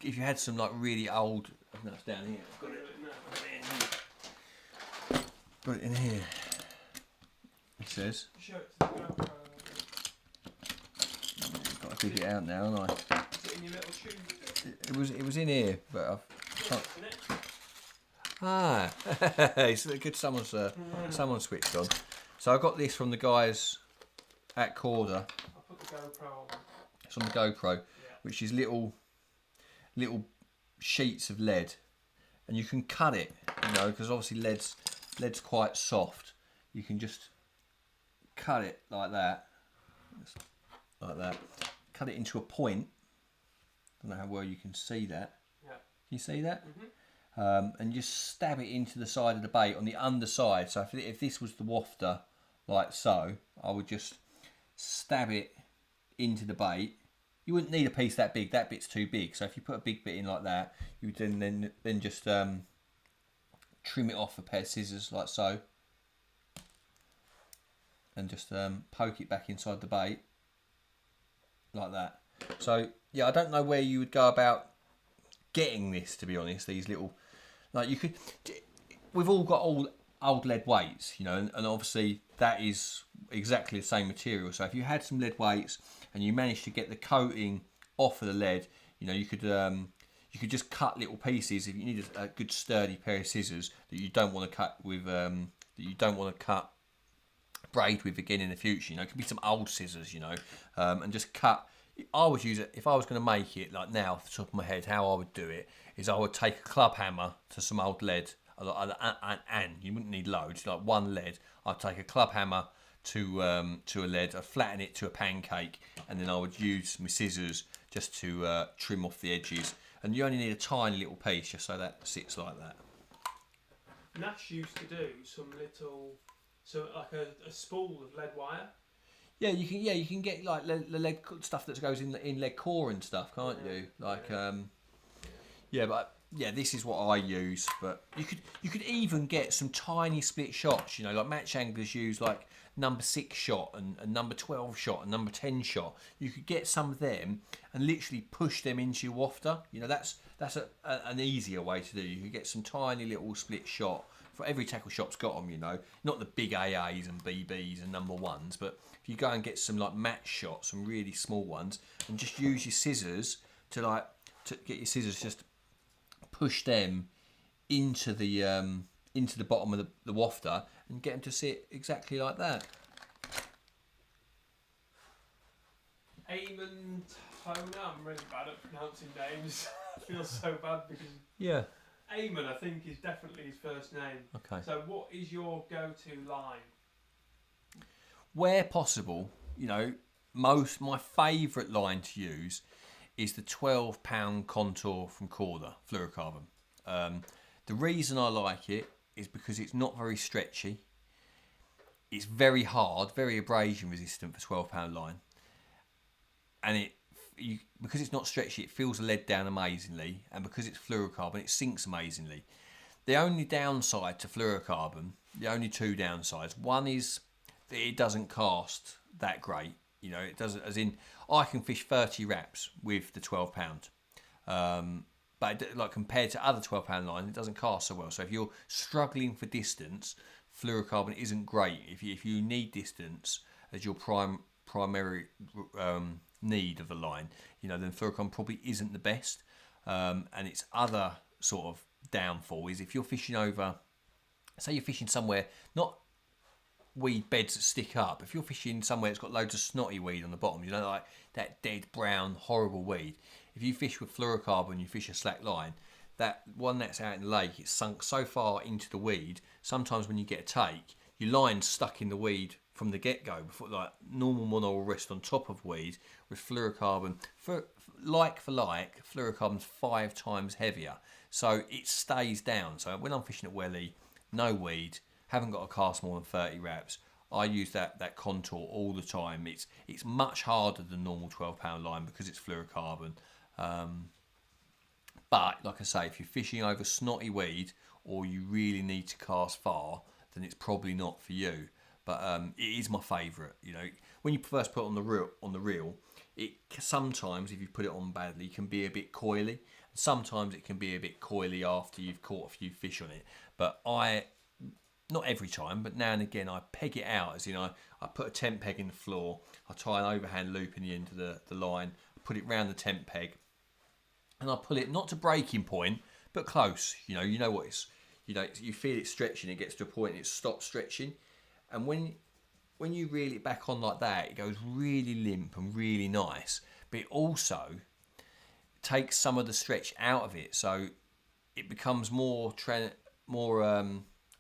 Speaker 1: if you had some like really old. No, it's down here. Got it in here. It says.
Speaker 2: Show it to the GoPro.
Speaker 1: Got to dig it out now, haven't I?
Speaker 2: Is it in your little tube?
Speaker 1: It was in here, but I've.
Speaker 2: Isn't it?
Speaker 1: Ah, it's good. Someone's switched on. So I got this from the guys at Caldar.
Speaker 2: I'll put the GoPro on.
Speaker 1: It's on the GoPro, which is little sheets of lead, and you can cut it, you know, because obviously lead's quite soft. You can just cut it like that, cut it into a point. I don't know how well you can see that.
Speaker 2: Yeah.
Speaker 1: Can you see that?
Speaker 2: Mm-hmm.
Speaker 1: And just stab it into the side of the bait on the underside. So if this was the wafter, like so, I would just stab it into the bait. You wouldn't need a piece that big. That bit's too big. So if you put a big bit in like that, you would then just trim it off with a pair of scissors like so, and just poke it back inside the bait like that. So yeah, I don't know where you would go about getting this, to be honest. These little, like, you could, we've all got old lead weights, you know, and obviously that is exactly the same material. So if you had some lead weights and you managed to get the coating off of the lead, you know, you could just cut little pieces. If you need a good sturdy pair of scissors that you don't want to cut with, braid with again in the future, you know, it could be some old scissors, you know, and just cut. I would use it, if I was going to make it, like now off the top of my head, how I would do it is I would take a club hammer to some old lead, and you wouldn't need loads, like one lead. I'd take a club hammer to a lead, I'd flatten it to a pancake, and then I would use my scissors just to trim off the edges. And you only need a tiny little piece just so that sits like that.
Speaker 2: Nash used to do some little, so like a spool of lead wire.
Speaker 1: Yeah, you can get like the lead stuff that goes in lead core and stuff, can't you? Like, this is what I use. But you could even get some tiny split shots. You know, like match anglers use like number 6 shot and number 12 shot and number 10 shot. You could get some of them and literally push them into your wafter. You know, that's an easier way to do. You could get some tiny little split shot. For every tackle shop's got them, you know, not the big AAs and BBs and number 1s, but if you go and get some like match shots, some really small ones, and just use your scissors to get your scissors, just push them into the bottom of the wafter and get them to sit exactly like that.
Speaker 2: Eamon Toner, I'm really bad at pronouncing names. I feel so bad because
Speaker 1: Yeah.
Speaker 2: Eamon, I think, is definitely his first name.
Speaker 1: Okay.
Speaker 2: So what is your go-to line?
Speaker 1: Where possible, you know, my favourite line to use is the 12-pound Contour from Caldar fluorocarbon. The reason I like it is because it's not very stretchy. It's very hard, very abrasion resistant for 12-pound line, and because it's not stretchy, it fills the lead down amazingly, and because it's fluorocarbon, it sinks amazingly. The only downside to fluorocarbon, the only two downsides, one is that it doesn't cast that great. You know, it doesn't, as in, I can fish 30 wraps with the 12-pound. But like compared to other 12-pound lines, it doesn't cast so well. So if you're struggling for distance, fluorocarbon isn't great. If you need distance as your primary need of the line, you know, then fluorocarbon probably isn't the best. And its other sort of downfall is if you're fishing over, say you're fishing somewhere, not weed beds that stick up. If you're fishing somewhere that's got loads of snotty weed on the bottom, you know, like that dead brown horrible weed. If you fish with fluorocarbon, you fish a slack line, that one that's out in the lake, it's sunk so far into the weed. Sometimes when you get a take, your line's stuck in the weed from the get-go. Before, like normal mono will rest on top of weed, with fluorocarbon, for like, fluorocarbon's 5 times heavier, so it stays down. So when I'm fishing at Welly, no weed, haven't got to cast more than 30 wraps, I use that Contour all the time. It's much harder than normal 12-pound line because it's fluorocarbon. But like I say, if you're fishing over snotty weed or you really need to cast far, then it's probably not for you. But it is my favourite. You know, when you first put it on the reel, it sometimes, if you put it on badly, can be a bit coily. Sometimes it can be a bit coily after you've caught a few fish on it. But not every time, but now and again, I peg it out. As you know, I put a tent peg in the floor, I tie an overhand loop in the end of the line, I put it round the tent peg, and I pull it not to breaking point, but close. You know what it's, you know, you feel it stretching, it gets to a point and it stops stretching, and when you reel it back on like that, it goes really limp and really nice, but it also takes some of the stretch out of it, so it becomes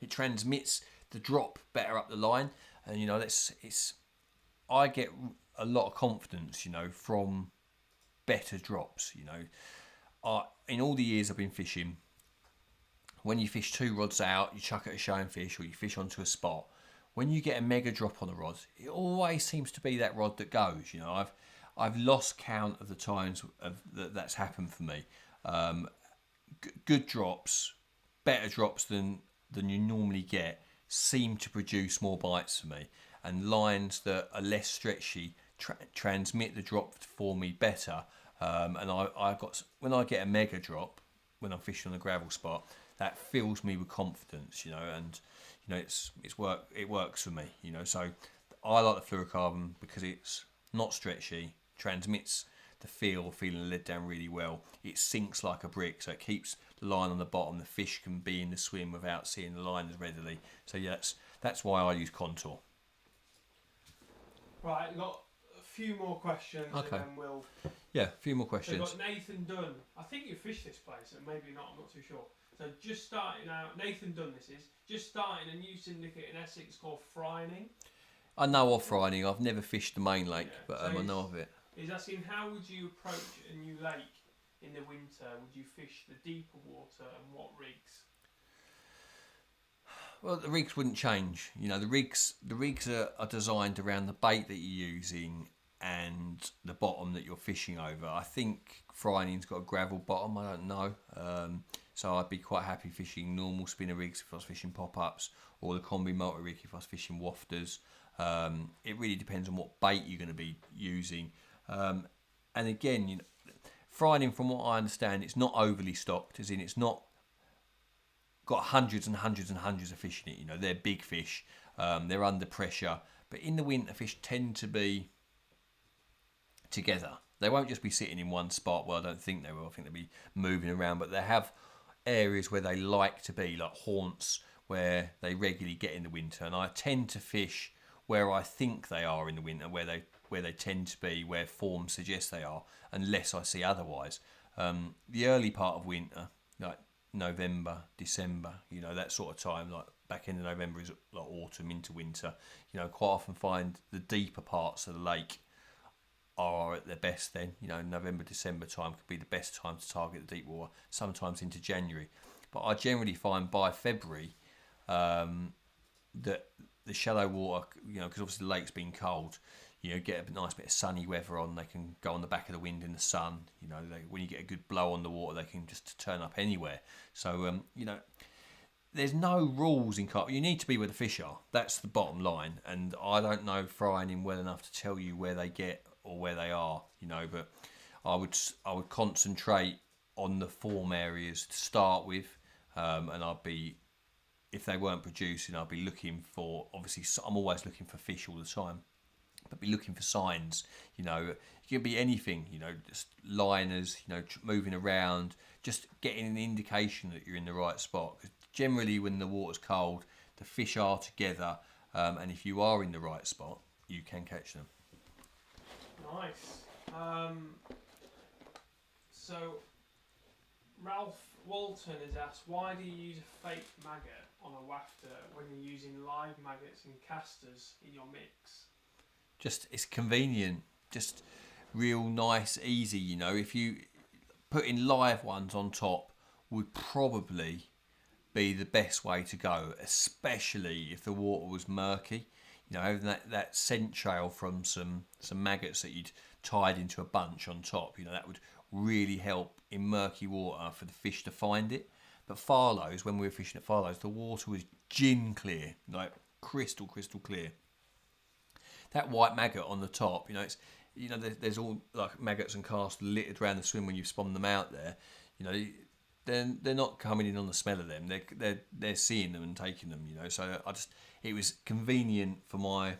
Speaker 1: it transmits the drop better up the line, and you know I get a lot of confidence, you know, from better drops. You know, in all the years I've been fishing, when you fish 2 rods out, you chuck at a showing fish, or you fish onto a spot, when you get a mega drop on a rod, it always seems to be that rod that goes. You know, I've lost count of the times that's happened for me. Good drops, better drops than you normally get, seem to produce more bites for me, and lines that are less stretchy transmit the drop for me better. And when I get a mega drop when I'm fishing on a gravel spot, that fills me with confidence, you know, and you know it works for me, you know. So I like the fluorocarbon because it's not stretchy, transmits the feeling the lead down really well. It sinks like a brick, so it keeps the line on the bottom. The fish can be in the swim without seeing the line as readily. So yeah, that's why I use Contour.
Speaker 2: Right, I've got a few more questions,
Speaker 1: Okay.
Speaker 2: and then we'll...
Speaker 1: Yeah, a few more questions.
Speaker 2: We've got Nathan Dunn. I think you fished this place, and maybe not, I'm not too sure. So just starting out, Nathan Dunn this is, just starting a new syndicate in Essex called Fryning.
Speaker 1: I know of Fryning. I've never fished the main lake,
Speaker 2: Yeah,
Speaker 1: but
Speaker 2: so
Speaker 1: I know of it.
Speaker 2: He's asking, how would you approach a new lake in the winter? Would you fish the deeper water, and what rigs?
Speaker 1: Well, the rigs wouldn't change. You know, the rigs are designed around the bait that you're using and the bottom that you're fishing over. I think Fryning's got a gravel bottom. I don't know. So I'd be quite happy fishing normal spinner rigs if I was fishing pop-ups, or the Combi multirig if I was fishing wafters. It really depends on what bait you're going to be using. And again, you know, Fryning, from what I understand, it's not overly stocked, as in it's not got hundreds and hundreds and hundreds of fish in it. You know, they're big fish, they're under pressure, but in the winter, fish tend to be together. They won't just be sitting in one spot. Well, I don't think they will. I think they'll be moving around, but they have areas where they like to be, like haunts where they regularly get in the winter, and I tend to fish where I think they are in the winter, where they tend to be, where form suggests they are, unless I see otherwise. The early part of winter, like November, December, you know, that sort of time, like back end of November is like autumn into winter, you know, quite often find the deeper parts of the lake are at their best then. You know, November, December time could be the best time to target the deep water, sometimes into January. But I generally find by February that the shallow water, you know, because obviously the lake's been cold, you know, get a nice bit of sunny weather on, they can go on the back of the wind in the sun, you know, when you get a good blow on the water, they can just turn up anywhere. So, you know, there's no rules in carp. You need to be where the fish are. That's the bottom line. And I don't know frying in well enough to tell you where they get or where they are, you know, but I would concentrate on the form areas to start with, and I'd be, if they weren't producing, I'd be looking for, obviously I'm always looking for fish all the time, but be looking for signs, you know. It could be anything, you know, just liners, you know, moving around, just getting an indication that you're in the right spot. 'Cause generally when the water's cold, the fish are together, and if you are in the right spot, you can catch them.
Speaker 2: Nice. So, Ralph Walton has asked, why do you use a fake maggot on a wafter when you're using live maggots and casters in your mix?
Speaker 1: Just, it's convenient, just real nice, easy, you know. If you putting live ones on top would probably be the best way to go, especially if the water was murky. You know, having that scent trail from some maggots that you'd tied into a bunch on top, you know, that would really help in murky water for the fish to find it. But Farlows, when we were fishing at Farlows, the water was gin clear, like crystal clear. That white maggot on the top, you know, it's, you know, there's all like maggots and casts littered around the swim when you've spawned them out there. You know, they're not coming in on the smell of them. They're seeing them and taking them. You know, so it was convenient for my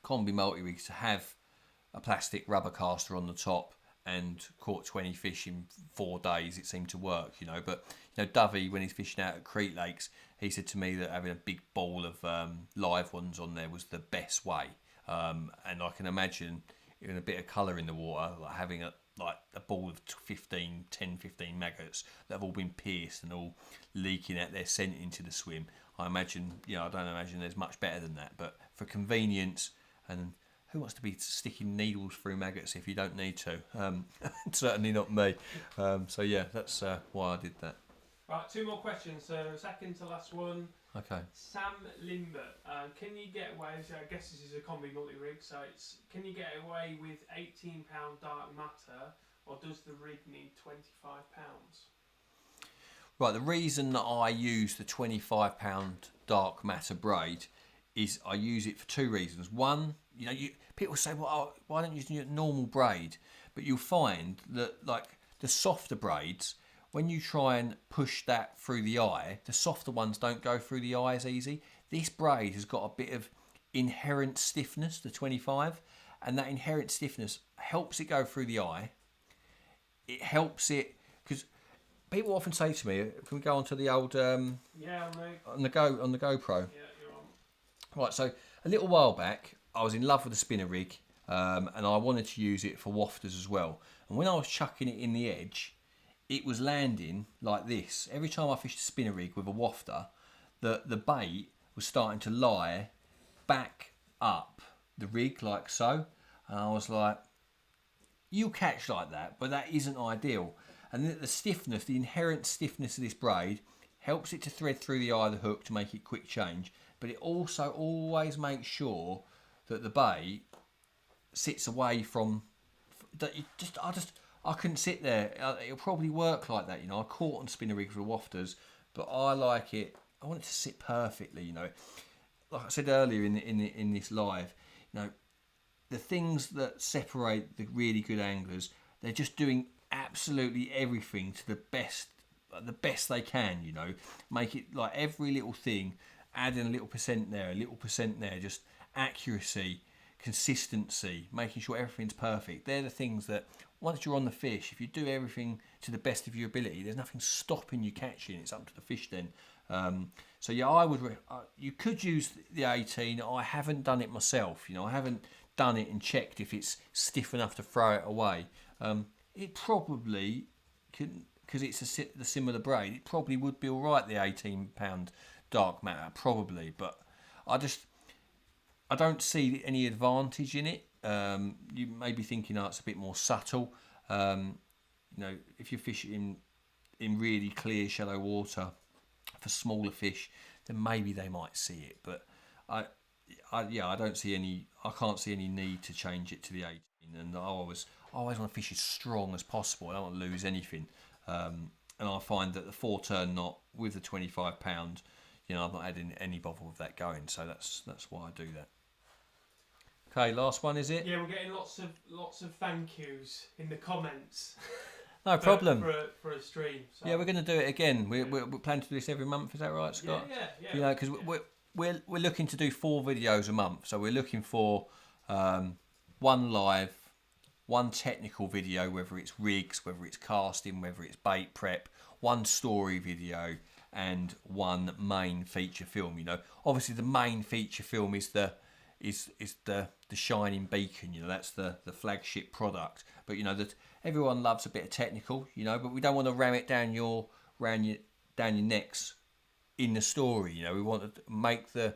Speaker 1: Combi multirigs to have a plastic rubber caster on the top, and caught 20 fish in 4 days. It seemed to work, you know. But you know, Dovey, when he's fishing out at Crete Lakes, he said to me that having a big ball of live ones on there was the best way. And I can imagine in a bit of colour in the water, like having a ball of 10, 15 maggots that have all been pierced and all leaking out their scent into the swim. I imagine, you know, I don't imagine there's much better than that. But for convenience, and who wants to be sticking needles through maggots if you don't need to? Certainly not me. So yeah, that's why I did that.
Speaker 2: Right, 2 more questions. So second to last one.
Speaker 1: Okay.
Speaker 2: Sam Limbert, can you get away? So I guess this is a Combi multi-rig. So can you get away with £18 dark matter, or does the rig need £25?
Speaker 1: Right. The reason that I use the £25 dark matter braid is I use it for 2 reasons. One, you know, people say, well, why don't you use a normal braid? But you'll find that, like, the softer braids, when you try and push that through the eye, the softer ones don't go through the eye as easy. This braid has got a bit of inherent stiffness, the 25, and that inherent stiffness helps it go through the eye. It helps it, because people often say to me, can we go on to the old on the GoPro?
Speaker 2: Yeah, you're on.
Speaker 1: Right, so a little while back, I was in love with the spinner rig, and I wanted to use it for wafters as well. And when I was chucking it in the edge, it was landing like this. Every time I fished a spinner rig with a wafter, the bait was starting to lie back up the rig like so. And I was like, you catch like that, but that isn't ideal. And the stiffness, the inherent stiffness of this braid helps it to thread through the eye of the hook to make it quick change. But it also always makes sure that the bait sits away from that. I couldn't sit there. It'll probably work like that, you know. I caught on spinner rigs with wafters, but I like it. I want it to sit perfectly, you know. Like I said earlier in this live, you know, the things that separate the really good anglers, they're just doing absolutely everything to the best they can, you know. Make it like every little thing, adding a little percent there, just accuracy, consistency, making sure everything's perfect. They're the things that once you're on the fish, if you do everything to the best of your ability, there's nothing stopping you catching. It's up to the fish then. So yeah, I would. You could use the 18. I haven't done it myself. You know, I haven't done it and checked if it's stiff enough to throw it away. It probably can, because it's the similar braid. It probably would be all right. The 18-pound dark matter, probably, but I don't see any advantage in it. You may be thinking, oh, it's a bit more subtle. You know, if you're fishing in really clear, shallow water for smaller fish, then maybe they might see it. But I don't see any. I can't see any need to change it to the 18. And I always want to fish as strong as possible. I don't want to lose anything. And I find that the 4-turn knot with the 25-pound, you know, I'm not adding any bother with that going. So that's why I do that. Okay, last one, is it?
Speaker 2: Yeah, we're getting lots of thank yous in the comments.
Speaker 1: No problem.
Speaker 2: For a stream. So.
Speaker 1: Yeah, we're going to do it again. We're planning to do this every month. Is that right, Scott?
Speaker 2: Yeah.
Speaker 1: You know, because we're looking to do 4 videos a month. So we're looking for 1 live, 1 technical video, whether it's rigs, whether it's casting, whether it's bait prep, 1 story video, and 1 main feature film. You know, obviously the main feature film is the shining beacon. You know, that's the flagship product. But you know that everyone loves a bit of technical. You know, but we don't want to ram it down your necks in the story. You know, we want to make a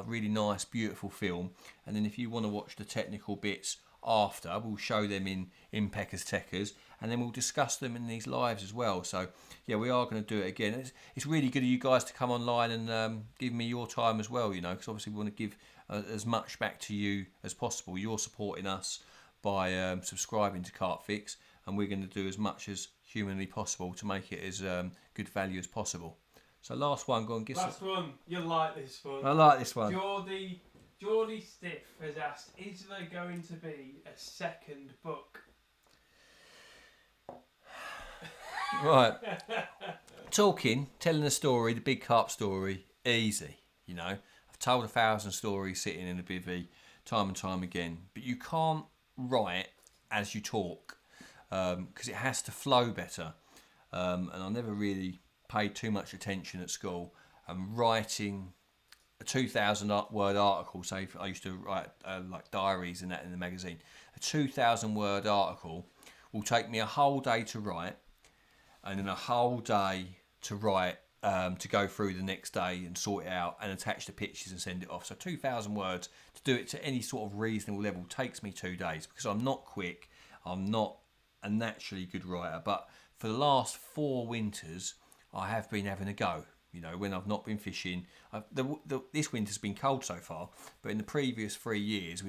Speaker 1: really nice, beautiful film, and then if you want to watch the technical bits after, we'll show them in Peckers Techers, and then we'll discuss them in these lives as well. So yeah, we are going to do it again. It's really good of you guys to come online and give me your time as well, you know, because obviously we want to give as much back to you as possible. You're supporting us by subscribing to CarpFix, and we're going to do as much as humanly possible to make it as good value as possible. So last one, go and give
Speaker 2: last one. You'll like this one.
Speaker 1: I like this one.
Speaker 2: Geordie Stiff has asked, is there going to be a second book?
Speaker 1: Right. Telling a story, the big carp story, easy. You know, I've told 1,000 stories sitting in a bivvy time and time again, but you can't write as you talk because it has to flow better. And I never really paid too much attention at school. And writing a 2,000 word article, say I used to write like diaries and that in the magazine, a 2,000 word article will take me a whole day to write, and then a whole day to write to go through the next day and sort it out and attach the pictures and send it off. So 2,000 words to do it to any sort of reasonable level takes me 2 days, because I'm not quick, I'm not a naturally good writer. But for the last 4 winters I have been having a go. You know, when I've not been fishing, this winter's been cold so far, but in the previous 3 years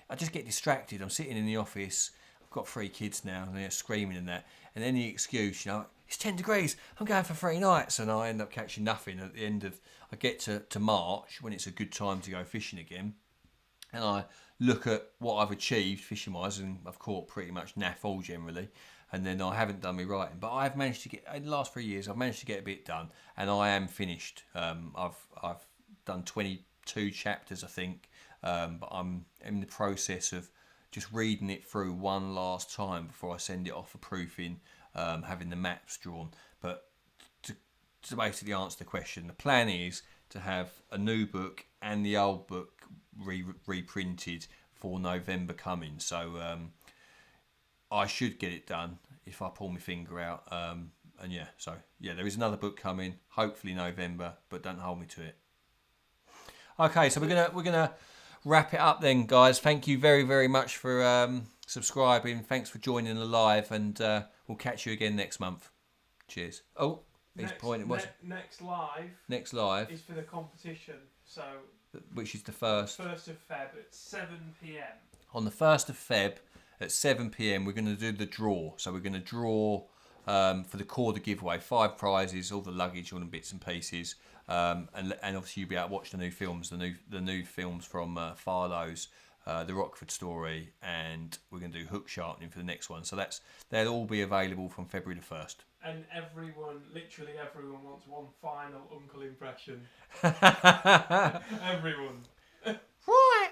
Speaker 1: I just get distracted. I'm sitting in the office, I've got 3 kids now, and they're screaming and that, and any excuse, you know, it's 10 degrees, I'm going for 3 nights, and I end up catching nothing at the end of, I get to March, when it's a good time to go fishing again, and I look at what I've achieved fishing wise, and I've caught pretty much naff all generally, and then I haven't done my writing, but I've managed to get, in the last 3 years, I've managed to get a bit done, and I am finished. I've done 22 chapters, I think, but I'm in the process of just reading it through one last time before I send it off for proofing, having the maps drawn. But to basically answer the question, the plan is to have a new book and the old book reprinted for November coming. So I should get it done if I pull my finger out. And yeah, so yeah, there is another book coming, hopefully November, but don't hold me to it. Okay, so we're gonna wrap it up then, guys. Thank you very, very much for subscribing. Thanks for joining the live, and we'll catch you again next month. Cheers. Oh, he's pointing. Next live
Speaker 2: is for the competition. So
Speaker 1: which is the 1st
Speaker 2: of Feb at 7 p.m.
Speaker 1: On the 1st of Feb at 7 p.m. we're going to do the draw. So we're going to draw for the Caldar giveaway, 5 prizes, all the luggage, all the bits and pieces, and obviously you'll be able to watch the new films, the new films from Farlow's, the Rockford story, and we're going to do hook sharpening for the next one. So they'll all be available from February the 1st.
Speaker 2: And literally everyone wants one final uncle impression. Everyone.
Speaker 1: Right.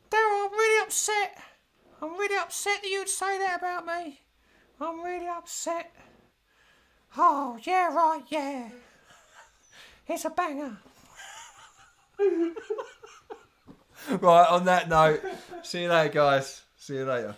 Speaker 1: Darrell, I'm really upset. I'm really upset that you'd say that about me. I'm really upset. Oh, yeah, right, yeah. It's a banger. Right, on that note, see you later, guys. See you later.